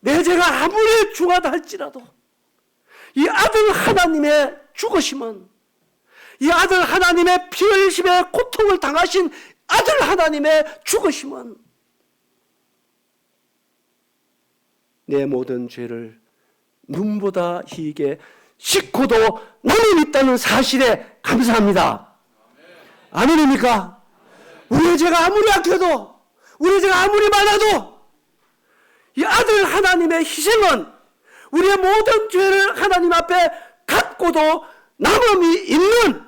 내 죄가 아무리 중하다 할지라도 이 아들 하나님의 죽으심은, 이 아들 하나님의 피 흘리심의 고통을 당하신 아들 하나님의 죽으심은 내 모든 죄를 눈보다 희게 씻고도 남이 있다는 사실에 감사합니다. 아멘입니까? 우리의 죄가 아무리 악해도, 우리의 죄가 아무리 많아도 이 아들 하나님의 희생은 우리의 모든 죄를 하나님 앞에 갖고도 남음이 있는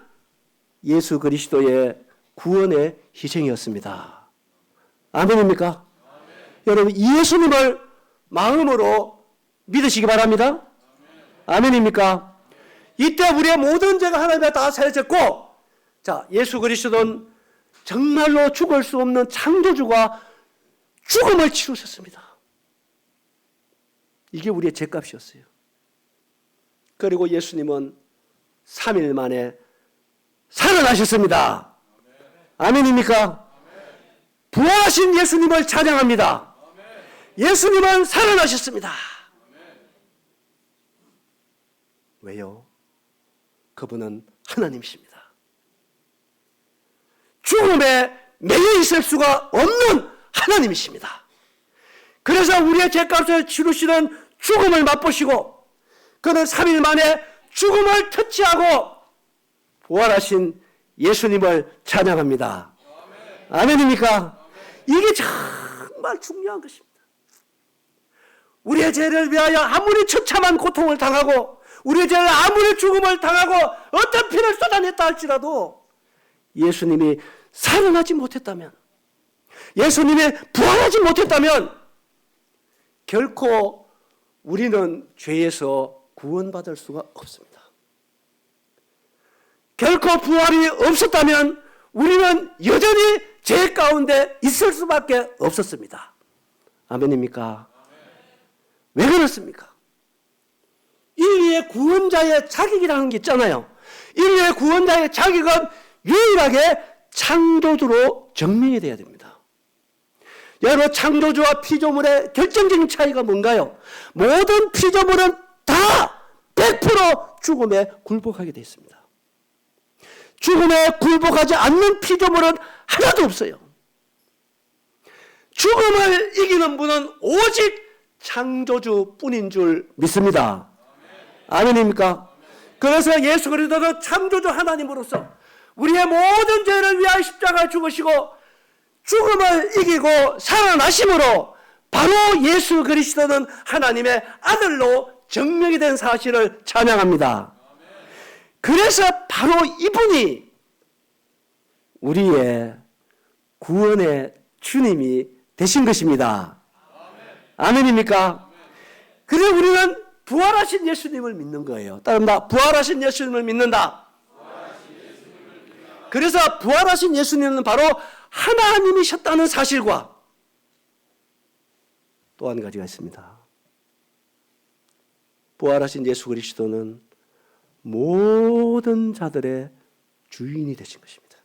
예수 그리스도의 구원의 희생이었습니다. 아멘입니까? 여러분 예수님을 마음으로 믿으시기 바랍니다. 아멘입니까? 이때 우리의 모든 죄가 하나님에 다 사해졌고, 자, 예수 그리스도는 정말로 죽을 수 없는 창조주가 죽음을 치르셨습니다. 이게 우리의 죄값이었어요. 그리고 예수님은 3일 만에 살아나셨습니다. 아멘입니까? 부활하신 예수님을 찬양합니다. 예수님은 살아나셨습니다. 왜요? 그분은 하나님이십니다. 죽음에 매여 있을 수가 없는 하나님이십니다. 그래서 우리의 죄값을 치르시는 죽음을 맛보시고 그는 3일 만에 죽음을 터치하고 부활하신 예수님을 찬양합니다. 아멘입니까? 이게 정말 중요한 것입니다. 우리의 죄를 위하여 아무리 처참한 고통을 당하고 우리의 죄를 아무리 죽음을 당하고 어떤 피를 쏟아냈다 할지라도 예수님이 살아나지 못했다면, 예수님이 부활하지 못했다면 결코 우리는 죄에서 구원받을 수가 없습니다. 결코 부활이 없었다면 우리는 여전히 죄 가운데 있을 수밖에 없었습니다. 아멘입니까? 왜 그렇습니까? 인류의 구원자의 자격이라는 게 있잖아요. 인류의 구원자의 자격은 유일하게 창조주로 증명이 돼야 됩니다. 여러분, 창조주와 피조물의 결정적인 차이가 뭔가요? 모든 피조물은 다 100% 죽음에 굴복하게 되어 있습니다. 죽음에 굴복하지 않는 피조물은 하나도 없어요. 죽음을 이기는 분은 오직 창조주뿐인 줄 믿습니다. 아멘입니까? 그래서 예수 그리스도는 창조주 하나님으로서 우리의 모든 죄를 위하여 십자가에 죽으시고 죽음을 이기고 살아나심으로 바로 예수 그리스도는 하나님의 아들로 증명이 된 사실을 찬양합니다. 그래서 바로 이분이 우리의 구원의 주님이 되신 것입니다. 아멘입니까? 그래서 우리는 부활하신 예수님을 믿는 거예요. 따릅니다. 부활하신 예수님을 믿는다. 그래서 부활하신 예수님은 바로 하나님이셨다는 사실과 또 한 가지가 있습니다. 부활하신 예수 그리스도는 모든 자들의 주인이 되신 것입니다.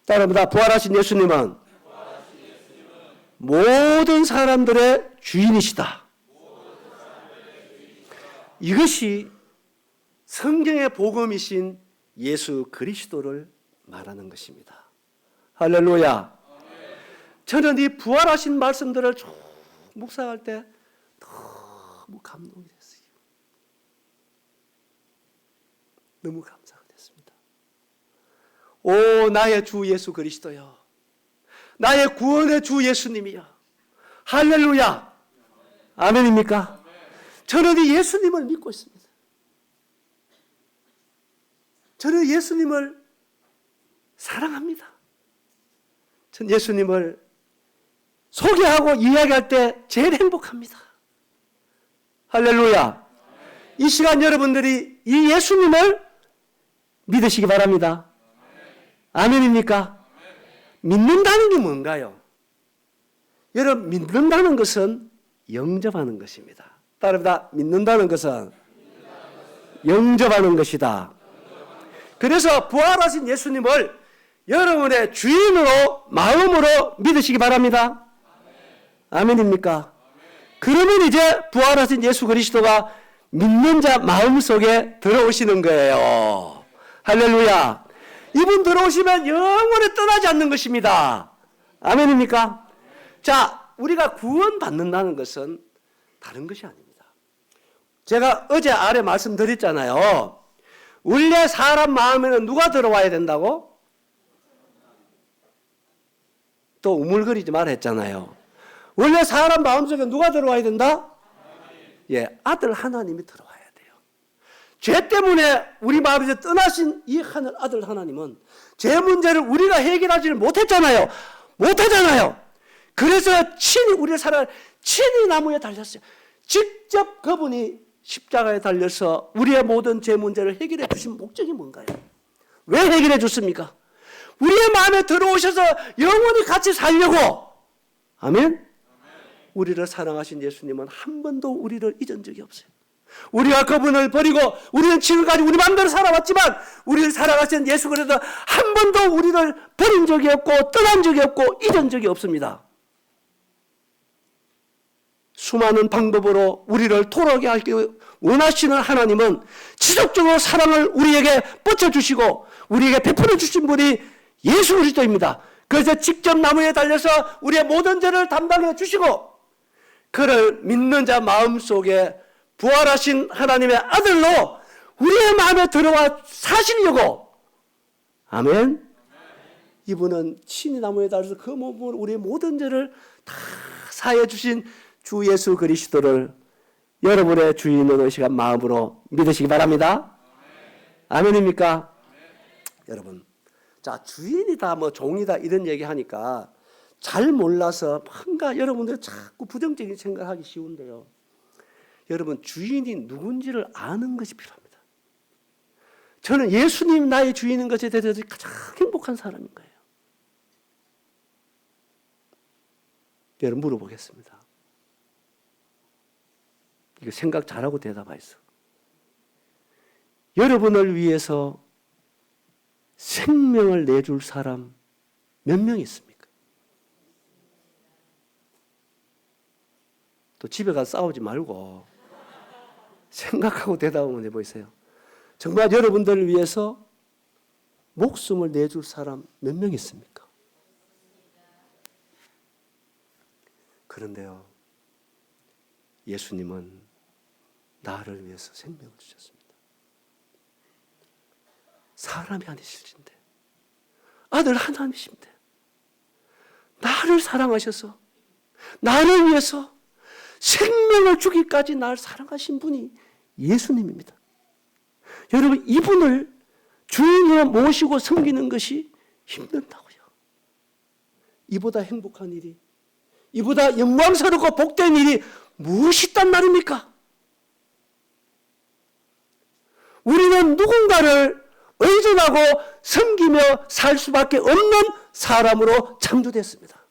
따릅니다. 부활하신 예수님은 모든 사람들의 주인이시다. 이것이 성경의 복음이신 예수 그리스도를 말하는 것입니다. 할렐루야. 저는 이 부활하신 말씀들을 쭉 묵상할 때 너무 감동이 됐어요. 너무 감사가 됐습니다. 오, 나의 주 예수 그리스도여, 나의 구원의 주 예수님이여. 할렐루야. 아멘입니까? 저는 이 예수님을 믿고 있습니다. 저는 예수님을 사랑합니다. 전 예수님을 소개하고 이야기할 때 제일 행복합니다. 할렐루야. 이 시간 여러분들이 이 예수님을 믿으시기 바랍니다. 아멘입니까? 믿는다는 게 뭔가요? 여러분, 믿는다는 것은 영접하는 것입니다. 따릅니다. 믿는다는 것은 영접하는 것이다. 그래서 부활하신 예수님을 여러분의 주인으로 마음으로 믿으시기 바랍니다. 아멘입니까? 그러면 이제 부활하신 예수 그리스도가 믿는 자 마음속에 들어오시는 거예요. 할렐루야. 이분 들어오시면 영원히 떠나지 않는 것입니다. 아멘입니까? 자, 우리가 구원받는다는 것은 다른 것이 아닙니다. 제가 어제 아래 말씀드렸잖아요. 원래 사람 마음에는 누가 들어와야 된다고? 또 우물거리지 말아 했잖아요. 원래 사람 마음속에 누가 들어와야 된다? 예, 아들 하나님이 들어와야 돼요. 죄 때문에 우리 마음에서 떠나신 이 하늘 아들 하나님은 죄 문제를 우리가 해결하지를 못했잖아요. 못하잖아요. 그래서 친히 우리를 친히 나무에 달렸어요. 직접 그분이 십자가에 달려서 우리의 모든 죄 문제를 해결해 주신 목적이 뭔가요? 왜 해결해 줬습니까? 우리의 마음에 들어오셔서 영원히 같이 살려고. 아멘? 우리를 사랑하신 예수님은 한 번도 우리를 잊은 적이 없어요. 우리가 그분을 버리고 우리는 지금까지 우리 마음대로 살아왔지만 우리를 사랑하신 예수 그리스도 한 번도 우리를 버린 적이 없고 떠난 적이 없고 잊은 적이 없습니다. 수많은 방법으로 우리를 돌아오게 하기 원하시는 하나님은 지속적으로 사랑을 우리에게 뻗쳐주시고 우리에게 베풀어 주신 분이 예수 그리스도입니다. 그래서 직접 나무에 달려서 우리의 모든 죄를 담당해 주시고 그를 믿는 자 마음속에 부활하신 하나님의 아들로 우리의 마음에 들어와 사시려고. 아멘. 이분은 친히 나무에 달려서 그 몸으로 우리의 모든 죄를 다 사해 주신 주 예수 그리스도를 여러분의 주인으로 이 시간 마음으로 믿으시기 바랍니다. 아멘입니까? 여러분, 자, 주인이다 뭐 종이다 이런 얘기하니까 잘 몰라서 뭔가 여러분들 자꾸 부정적인 생각을 하기 쉬운데요. 여러분, 주인이 누군지를 아는 것이 필요합니다. 저는 예수님 나의 주인인 것에 대해서 가장 행복한 사람인 거예요. 여러분 물어보겠습니다. 이거 생각 잘하고 대답하세요. 여러분을 위해서 생명을 내줄 사람 몇 명 있습니까? 또 집에 가서 싸우지 말고 생각하고 대답 한번 해보세요. 정말 여러분들을 위해서 목숨을 내줄 사람 몇 명 있습니까? 그런데요, 예수님은 나를 위해서 생명을 주셨습니다. 사람이 아니실진데, 아들 하나님이신데 나를 사랑하셔서 나를 위해서 생명을 주기까지 나를 사랑하신 분이 예수님입니다. 여러분, 이분을 주인으로 모시고 섬기는 것이 힘든다고요. 이보다 행복한 일이, 이보다 영광스럽고 복된 일이 무엇이 있단 말입니까? 우리는 누군가를 의존하고 섬기며 살 수밖에 없는 사람으로 창조됐습니다.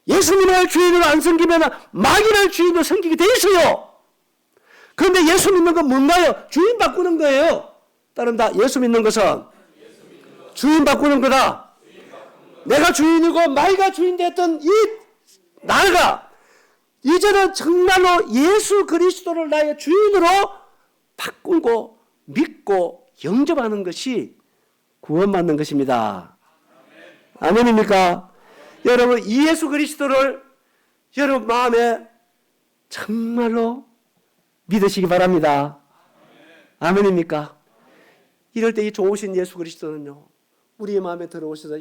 예수님을 주인으로 안 섬기면 마귀를 주인으로 섬기게 돼 있어요. 그런데 예수 믿는 건 뭔가요? 주인 바꾸는 거예요. 따른다. 예수 믿는 것은 주인 바꾸는 거다. 내가 주인이고 마귀가 주인 됐던 이 나가 이제는 정말로 예수 그리스도를 나의 주인으로 바꾸고 믿고 영접하는 것이 구원받는 것입니다. 아멘입니까? 여러분, 이 예수 그리스도를 여러분 마음에 정말로 믿으시기 바랍니다. 아멘입니까? 이럴 때 이 좋으신 예수 그리스도는요, 우리의 마음에 들어오셔서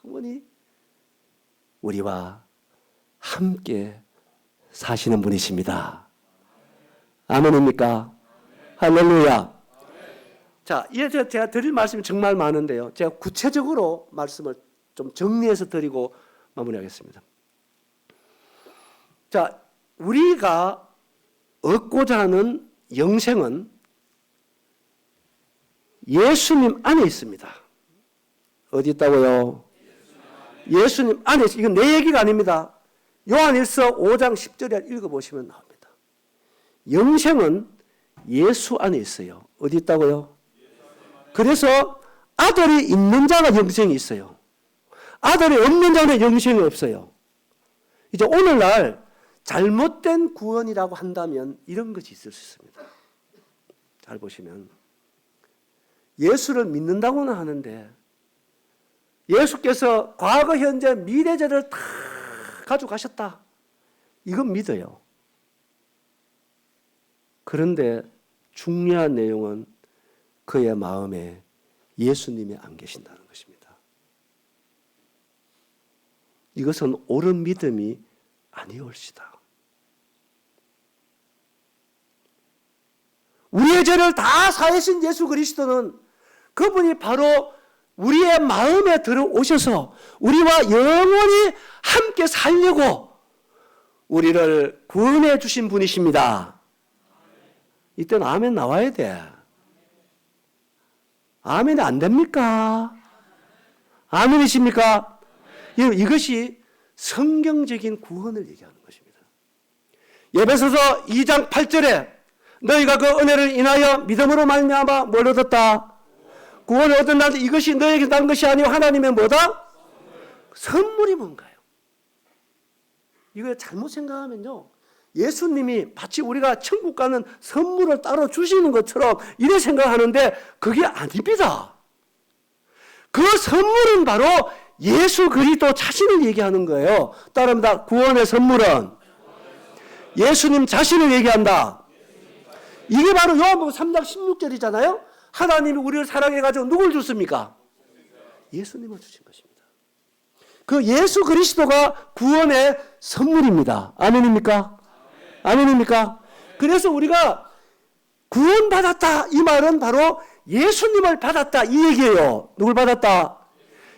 영원히 우리와 함께 사시는 분이십니다. 아멘입니까? 할렐루야. 자, 이제 제가 드릴 말씀이 정말 많은데요, 제가 구체적으로 말씀을 좀 정리해서 드리고 마무리하겠습니다. 자, 우리가 얻고자 하는 영생은 예수님 안에 있습니다. 어디 있다고요? 예수님 안에 있습니다. 이건 내 얘기가 아닙니다. 요한일서 5장 10절에 읽어보시면 나옵니다. 영생은 예수 안에 있어요. 어디 있다고요? 그래서 아들이 있는 자가 영생이 있어요. 아들이 없는 자는 영생이 없어요. 이제 오늘날 잘못된 구원이라고 한다면 이런 것이 있을 수 있습니다. 잘 보시면 예수를 믿는다고는 하는데 예수께서 과거, 현재, 미래 죄를 다 가져가셨다. 이건 믿어요. 그런데 중요한 내용은 그의 마음에 예수님이 안 계신다는 것입니다. 이것은 옳은 믿음이 아니올시다. 우리의 죄를 다 사하신 예수 그리스도는 그분이 바로 우리의 마음에 들어오셔서 우리와 영원히 함께 살려고 우리를 구원해 주신 분이십니다. 이때는 아멘 나와야 돼. 아멘이 안 됩니까? 아멘이십니까? 이것이 성경적인 구원을 얘기하는 것입니다. 에베소서 2장 8절에 너희가 그 은혜를 인하여 믿음으로 말미암아 뭘 얻었다? 구원을 얻었는데 이것이 너에게 난 것이 아니요 하나님의 뭐다? 선물이 뭔가요? 이걸 잘못 생각하면요, 예수님이 마치 우리가 천국 가는 선물을 따로 주시는 것처럼 이래 생각하는데 그게 아닙니다. 그 선물은 바로 예수 그리스도 자신을 얘기하는 거예요. 따릅니다. 구원의 선물은 예수님 자신을 얘기한다. 이게 바로 요한복음 3장 16절이잖아요. 하나님이 우리를 사랑해가지고 누굴 줬습니까? 예수님을 주신 것입니다. 그 예수 그리스도가 구원의 선물입니다. 아멘입니까? 아멘입니까? 그래서 우리가 구원받았다, 이 말은 바로 예수님을 받았다 이 얘기예요. 누굴 받았다?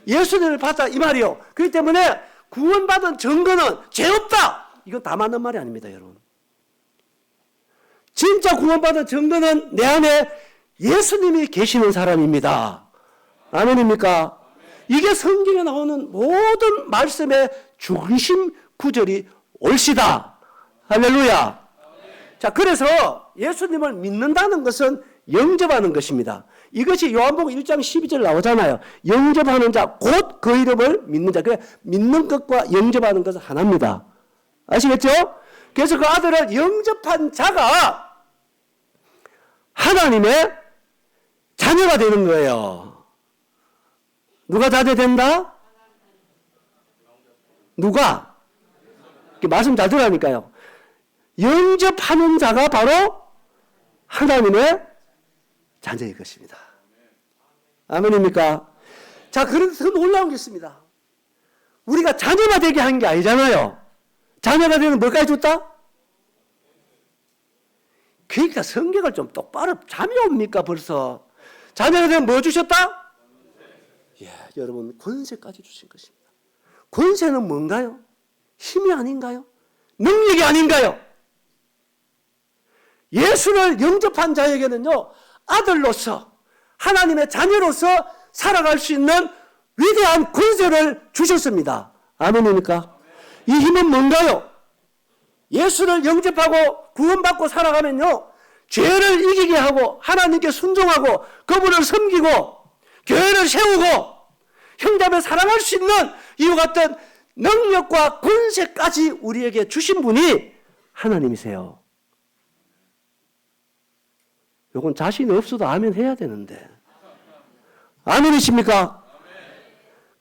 예수님을 받았다 이 말이요. 그렇기 때문에 구원받은 증거는 죄 없다, 이건 다 맞는 말이 아닙니다, 여러분. 진짜 구원받은 증거는 내 안에 예수님이 계시는 사람입니다. 아멘입니까? 이게 성경에 나오는 모든 말씀의 중심 구절이 옳시다. 할렐루야. 자, 그래서 예수님을 믿는다는 것은 영접하는 것입니다. 이것이 요한복음 1장 12절 나오잖아요. 영접하는 자, 곧 그 이름을 믿는 자. 그래, 믿는 것과 영접하는 것은 하나입니다. 아시겠죠? 그래서 그 아들을 영접한 자가 하나님의 자녀가 되는 거예요. 누가 자녀된다? 누가? 말씀 잘 들으라니까요. 영접하는 자가 바로 하나님의 자녀일 것입니다. 아멘입니까? 자, 그런데 더 놀라운 게 있습니다. 우리가 자녀가 되게 한 게 아니잖아요. 자녀가 되면 뭐까지 줬다? 그러니까 성경을 좀 똑바로 잠이 옵니까 벌써? 자녀가 되면 뭐 주셨다? 예, 여러분 권세까지 주신 것입니다. 권세는 뭔가요? 힘이 아닌가요? 능력이 아닌가요? 예수를 영접한 자에게는요, 아들로서 하나님의 자녀로서 살아갈 수 있는 위대한 권세를 주셨습니다. 아멘입니까? 이 힘은 뭔가요? 예수를 영접하고 구원받고 살아가면요, 죄를 이기게 하고 하나님께 순종하고 그분을 섬기고 교회를 세우고 형제를 사랑할 수 있는 이와 같은 능력과 권세까지 우리에게 주신 분이 하나님이세요. 요건 자신이 없어도 아멘 해야 되는데. 아멘이십니까?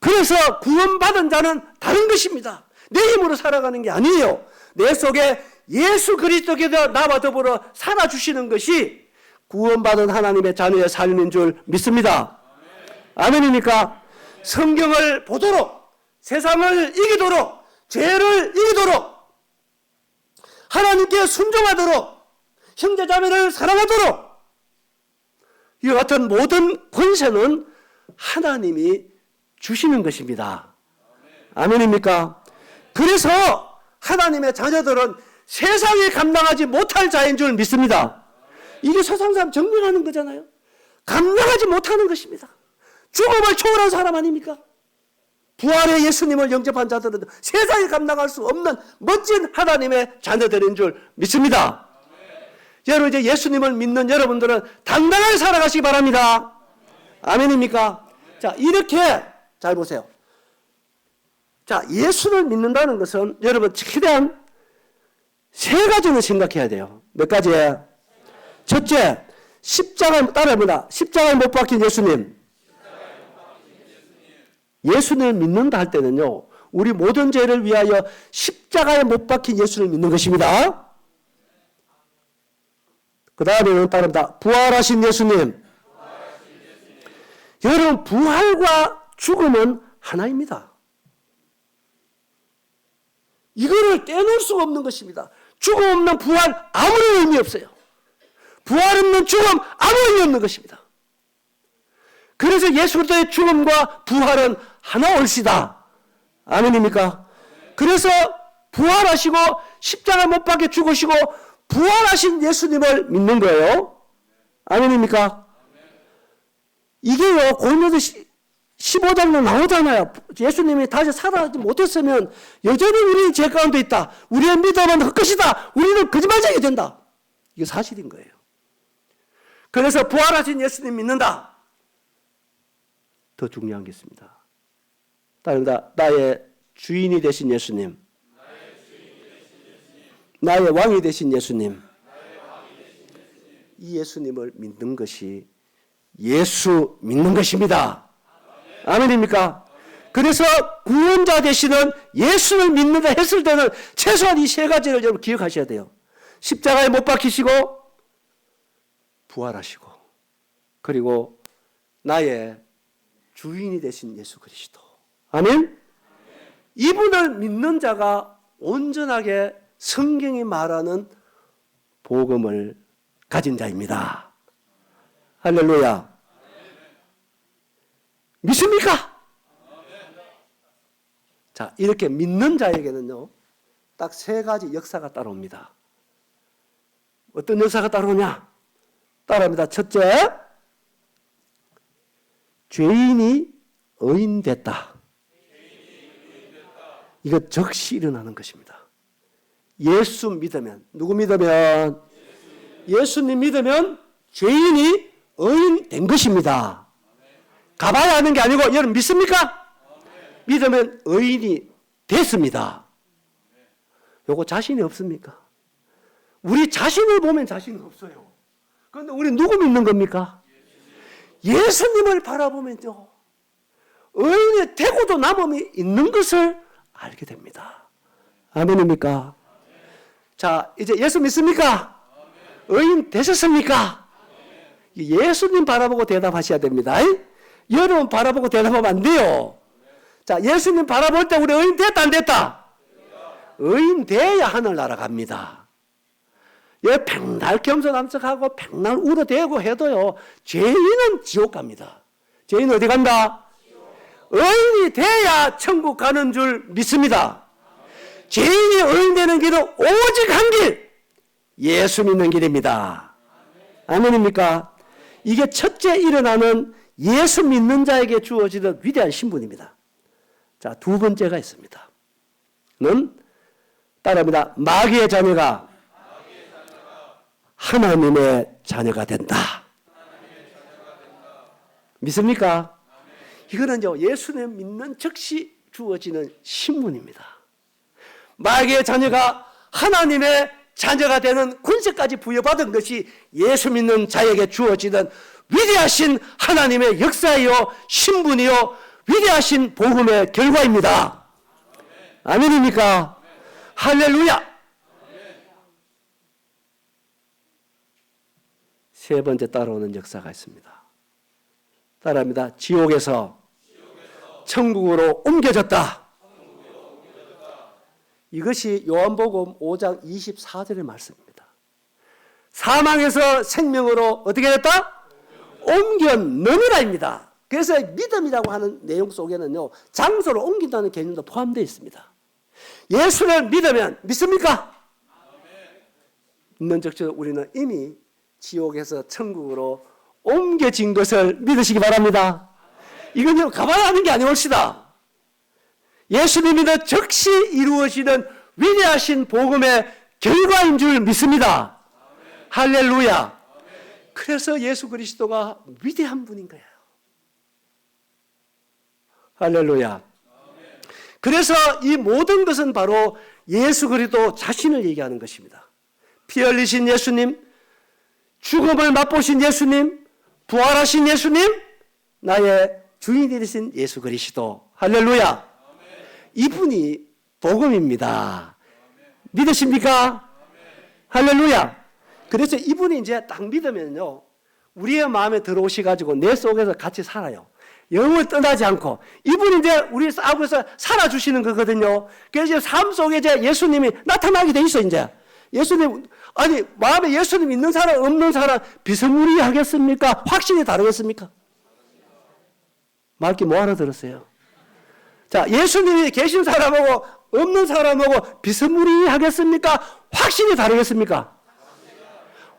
그래서 구원받은 자는 다른 것입니다. 내 힘으로 살아가는 게 아니에요. 내 속에 예수 그리스도께서 나와 더불어 살아주시는 것이 구원받은 하나님의 자녀의 삶인 줄 믿습니다. 아멘입니까? 성경을 보도록, 세상을 이기도록, 죄를 이기도록, 하나님께 순종하도록, 형제자매를 사랑하도록, 이와 같은 모든 권세는 하나님이 주시는 것입니다. 아멘입니까? 그래서 하나님의 자녀들은 세상이 감당하지 못할 자인 줄 믿습니다. 이게 세상 사람 정리하는 거잖아요. 감당하지 못하는 것입니다. 죽음을 초월한 사람 아닙니까? 부활의 예수님을 영접한 자들은 세상이 감당할 수 없는 멋진 하나님의 자녀들인 줄 믿습니다. 여러분, 이제 예수님을 믿는 여러분들은 당당하게 살아가시기 바랍니다. 아멘입니까? 자, 이렇게 잘 보세요. 자, 예수를 믿는다는 것은 여러분 최대한 세 가지는 생각해야 돼요. 몇 가지예요? 첫째, 십자가에 따라합니다. 십자가에 못 박힌 예수님. 예수님을 믿는다 할 때는요, 우리 모든 죄를 위하여 십자가에 못 박힌 예수를 믿는 것입니다. 그 다음에는 따릅니다. 부활하신 예수님. 여러분, 부활과 죽음은 하나입니다. 이거를 떼놓을 수가 없는 것입니다. 죽음 없는 부활 아무런 의미 없어요. 부활 없는 죽음 아무 의미 없는 것입니다. 그래서 예수 그리스도의 죽음과 부활은 하나 올시다. 아멘입니까? 그래서 부활하시고 십자가 못 박혀 죽으시고 부활하신 예수님을 믿는 거예요. 아멘입니까? 이게요, 고린도서 15장에 나오잖아요. 예수님이 다시 살아나지 못했으면 여전히 우리는 죄 가운데 있다. 우리의 믿음은 헛것이다. 우리는 거짓말쟁이 된다. 이게 사실인 거예요. 그래서 부활하신 예수님 믿는다. 더 중요한 게 있습니다. 따릅니다. 나의 주인이 되신 예수님. 나의 왕이 되신 예수님. 이 예수님을 믿는 것이 예수 믿는 것입니다. 아멘입니까? 그래서 구원자 되시는 예수를 믿는다 했을 때는 최소한 이 세 가지를 여러분 기억하셔야 돼요. 십자가에 못 박히시고 부활하시고 그리고 나의 주인이 되신 예수 그리스도. 아멘? 이분을 믿는 자가 온전하게 성경이 말하는 복음을 가진 자입니다. 할렐루야. 믿습니까? 자, 이렇게 믿는 자에게는요, 딱 세 가지 역사가 따라옵니다. 어떤 역사가 따라오냐? 따라옵니다. 첫째, 죄인이 의인됐다. 이거 즉시 일어나는 것입니다. 예수 믿으면, 누구 믿으면? 예수님 믿으면 죄인이 의인된 것입니다. 가봐야 하는 게 아니고 여러분 믿습니까? 믿으면 의인이 됐습니다. 요거 자신이 없습니까? 우리 자신을 보면 자신은 없어요. 그런데 우리 누구 믿는 겁니까? 예수님을 바라보면요, 의인이 되고도 남음이 있는 것을 알게 됩니다. 아멘입니까? 자, 이제 예수 믿습니까? 의인 되셨습니까? 예수님 바라보고 대답하셔야 됩니다. 여러분 바라보고 대답하면 안 돼요. 자, 예수님 바라볼 때 우리 의인 됐다 안 됐다? 의인 돼야 하늘나라 갑니다. 예, 백날 겸손함석하고 백날 울어대고 해도요, 죄인은 지옥 갑니다. 죄인 어디 간다? 의인이 돼야 천국 가는 줄 믿습니다. 죄인이 의인 되는 길은 오직 한 길, 예수 믿는 길입니다. 아멘입니까? 이게 첫째 일어나는 예수 믿는 자에게 주어지는 위대한 신분입니다. 자, 두 번째가 있습니다. 는 따라합니다. 마귀의 자녀가 하나님의 자녀가 된다. 믿습니까? 이거는요, 예수님 믿는 즉시 주어지는 신분입니다. 마귀의 자녀가 하나님의 자녀가 되는 권세까지 부여받은 것이 예수 믿는 자에게 주어지는 위대하신 하나님의 역사이요, 신분이요, 위대하신 복음의 결과입니다. 아멘입니까? 할렐루야! 세 번째 따라오는 역사가 있습니다. 따라합니다. 지옥에서 천국으로 옮겨졌다. 이것이 요한복음 5장 24절의 말씀입니다. 사망에서 생명으로 어떻게 됐다? 옮겨넣으라입니다. 그래서 믿음이라고 하는 내용 속에는요, 장소를 옮긴다는 개념도 포함되어 있습니다. 예수를 믿으면 믿습니까? 믿는 적절 우리는 이미 지옥에서 천국으로 옮겨진 것을 믿으시기 바랍니다. 이건요, 가만하는 게 아니옵시다. 예수님이 즉시 이루어지는 위대하신 복음의 결과인 줄 믿습니다. 할렐루야. 그래서 예수 그리스도가 위대한 분인 거예요. 할렐루야. 그래서 이 모든 것은 바로 예수 그리스도 자신을 얘기하는 것입니다. 피 흘리신 예수님, 죽음을 맛보신 예수님, 부활하신 예수님, 나의 주인이 되신 예수 그리스도. 할렐루야. 이분이 복음입니다. 믿으십니까? 할렐루야. 그래서 이분이 이제 딱 믿으면요, 우리의 마음에 들어오셔가지고 내 속에서 같이 살아요. 영을 떠나지 않고. 이분이 이제 우리 싸움에서 살아주시는 거거든요. 그래서 이제 삶 속에 이제 예수님이 나타나게 돼 있어, 이제. 예수님, 아니, 마음에 예수님 있는 사람, 없는 사람, 비스무리하겠습니까? 확신이 다르겠습니까? 말기 뭐 하나 들었어요? 자, 예수님이 계신 사람하고 없는 사람하고 비스무리하겠습니까? 확신이 다르겠습니까?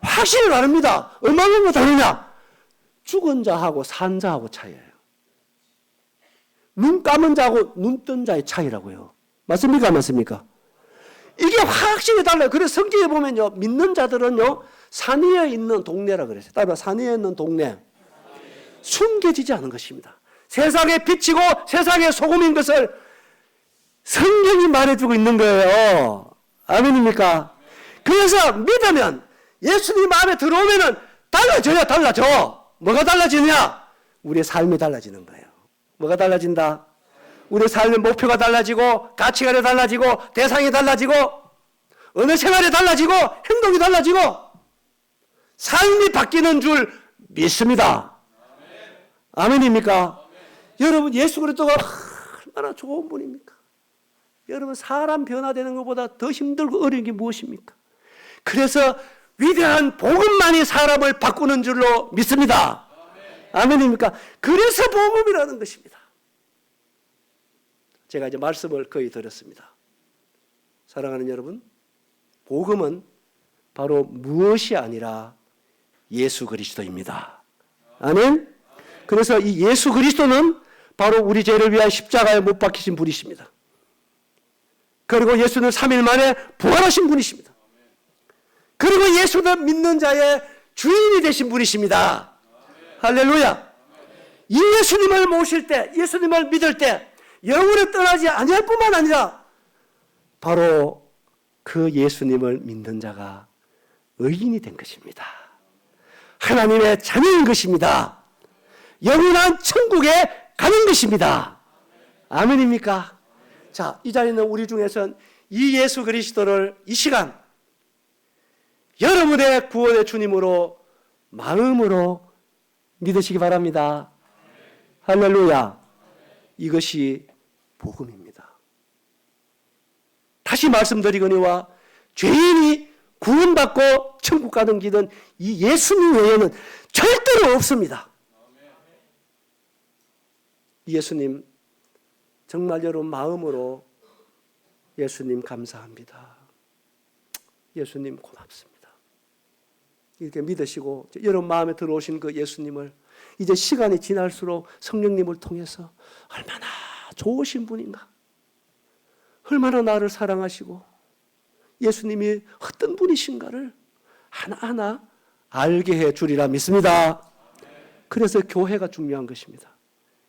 확신이 다릅니다. 얼마나 다르냐? 죽은 자하고 산 자하고 차이예요. 눈 감은 자하고 눈 뜬 자의 차이라고요. 맞습니까? 안 맞습니까? 이게 확실히 달라요. 그래서 성경에 보면요, 믿는 자들은요, 산 위에 있는 동네라 그랬어요. 따라 산 위에 있는 동네. 숨겨지지 않은 것입니다. 세상에 빛이고 세상에 소금인 것을 성경이 말해주고 있는 거예요. 아멘입니까? 그래서 믿으면 예수님 마음에 들어오면은 달라져요. 달라져. 뭐가 달라지느냐? 우리의 삶이 달라지는 거예요. 뭐가 달라진다? 우리의 삶의 목표가 달라지고, 가치관이 달라지고, 대상이 달라지고, 어느 생활이 달라지고, 행동이 달라지고, 삶이 바뀌는 줄 믿습니다. 아멘입니까? 여러분, 예수 그리스도가 얼마나 좋은 분입니까? 여러분, 사람 변화되는 것보다 더 힘들고 어려운 게 무엇입니까? 그래서 위대한 복음만이 사람을 바꾸는 줄로 믿습니다. 아멘입니까? 그래서 복음이라는 것입니다. 제가 이제 말씀을 거의 드렸습니다. 사랑하는 여러분, 복음은 바로 무엇이 아니라 예수 그리스도입니다. 아멘? 그래서 이 예수 그리스도는 바로 우리 죄를 위하여 십자가에 못 박히신 분이십니다. 그리고 예수는 3일 만에 부활하신 분이십니다. 그리고 예수는 믿는 자의 주인이 되신 분이십니다. 할렐루야. 이 예수님을 모실 때, 예수님을 믿을 때 영원히 떠나지 아니할 뿐만 아니라 바로 그 예수님을 믿는 자가 의인이 된 것입니다. 하나님의 자녀인 것입니다. 영원한 천국에 가는 것입니다. 아멘입니까? 자, 이 자리에 있는 우리 중에서는 이 예수 그리스도를 이 시간 여러분의 구원의 주님으로 마음으로 믿으시기 바랍니다. 할렐루야. 이것이 복음입니다. 다시 말씀드리거니와 죄인이 구원받고 천국 가는 길은 이 예수님 외에는 절대로 없습니다. 예수님 정말 여러분 마음으로 예수님 감사합니다. 예수님 고맙습니다. 이렇게 믿으시고 여러분 마음에 들어오신 그 예수님을 이제 시간이 지날수록 성령님을 통해서 얼마나 좋으신 분인가, 얼마나 나를 사랑하시고 예수님이 어떤 분이신가를 하나하나 알게 해 주리라 믿습니다. 그래서 교회가 중요한 것입니다.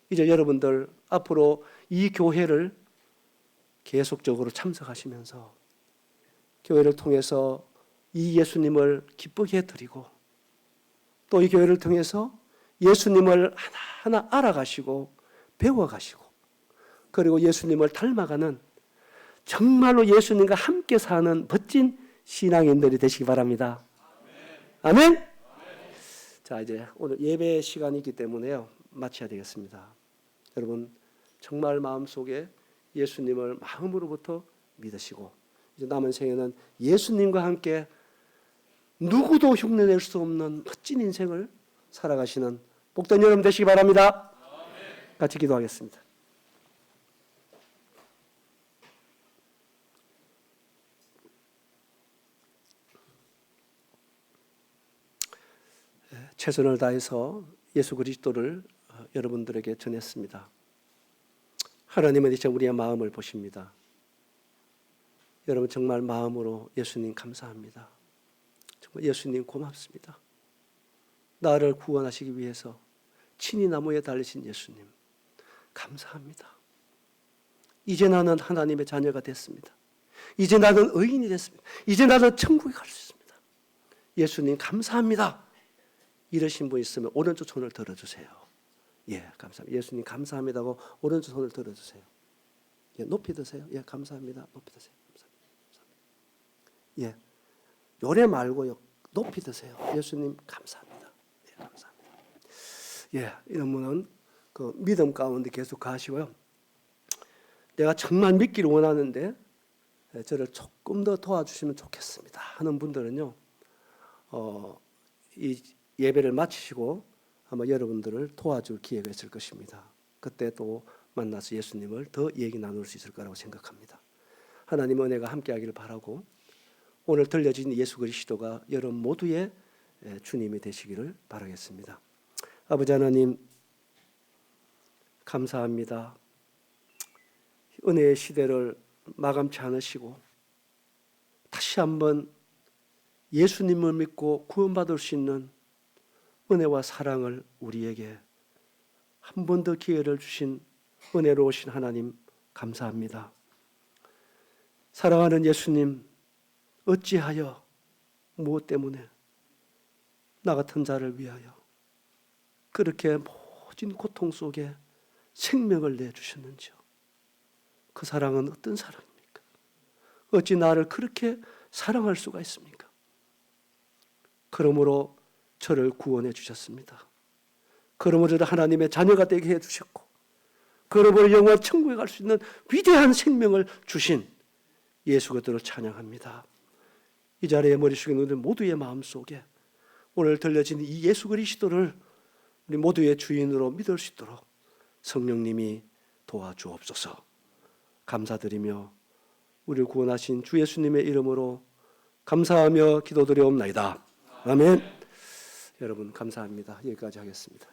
이제 여러분들 앞으로 이 교회를 계속적으로 참석하시면서 교회를 통해서 이 예수님을 기쁘게 해드리고 또 이 교회를 통해서 예수님을 하나하나 알아가시고 배워가시고 그리고 예수님을 닮아가는 정말로 예수님과 함께 사는 멋진 신앙인들이 되시기 바랍니다. 아멘. 자, 이제 오늘 예배 시간이 있기 때문에요. 마쳐야 되겠습니다. 여러분 정말 마음속에 예수님을 마음으로부터 믿으시고 이제 남은 생에는 예수님과 함께 누구도 흉내낼 수 없는 멋진 인생을 살아가시는 복된 여러분 되시기 바랍니다. 같이 기도하겠습니다. 최선을 다해서 예수 그리스도를 여러분들에게 전했습니다. 하나님은 이제 우리의 마음을 보십니다. 여러분 정말 마음으로 예수님 감사합니다. 정말 예수님 고맙습니다. 나를 구원하시기 위해서 친히 나무에 달리신 예수님 감사합니다. 이제 나는 하나님의 자녀가 됐습니다. 이제 나는 의인이 됐습니다. 이제 나는 천국에 갈 수 있습니다. 예수님 감사합니다. 이러신 분 있으면 오른쪽 손을 들어주세요. 예, 감사합니다. 예수님 감사합니다 하고 오른쪽 손을 들어주세요. 예, 높이 드세요. 예, 감사합니다. 높이 드세요. 감사합니다. 예, 요래 말고요. 높이 드세요. 예수님 감사합니다. 예, 감사합니다. 예, 이런 분은 그 믿음 가운데 계속 가시고요. 내가 정말 믿기를 원하는데 저를 조금 더 도와주시면 좋겠습니다 하는 분들은요. 이 예배를 마치시고 아마 여러분들을 도와줄 기회가 있을 것입니다. 그때 또 만나서 예수님을 더 얘기 나눌 수 있을 거라고 생각합니다. 하나님의 은혜가 함께하기를 바라고 오늘 들려진 예수 그리스도가 여러분 모두의 주님이 되시기를 바라겠습니다. 아버지 하나님 감사합니다. 은혜의 시대를 마감치 않으시고 다시 한번 예수님을 믿고 구원받을 수 있는 은혜와 사랑을 우리에게 한 번 더 기회를 주신 은혜로우신 하나님 감사합니다. 사랑하는 예수님 어찌하여 무엇 때문에 나 같은 자를 위하여 그렇게 모진 고통 속에 생명을 내주셨는지요. 그 사랑은 어떤 사랑입니까? 어찌 나를 그렇게 사랑할 수가 있습니까? 그러므로 저를 구원해 주셨습니다. 그러므로 저를 하나님의 자녀가 되게 해주셨고 그러므로 영원 천국에 갈 수 있는 위대한 생명을 주신 예수 그리스도를 찬양합니다. 이 자리에 머리 숙인 우리 모두의 마음속에 오늘 들려진 이 예수 그리스도를 우리 모두의 주인으로 믿을 수 있도록 성령님이 도와주옵소서. 감사드리며 우리를 구원하신 주 예수님의 이름으로 감사하며 기도드리옵나이다. 아멘. 여러분 감사합니다. 여기까지 하겠습니다.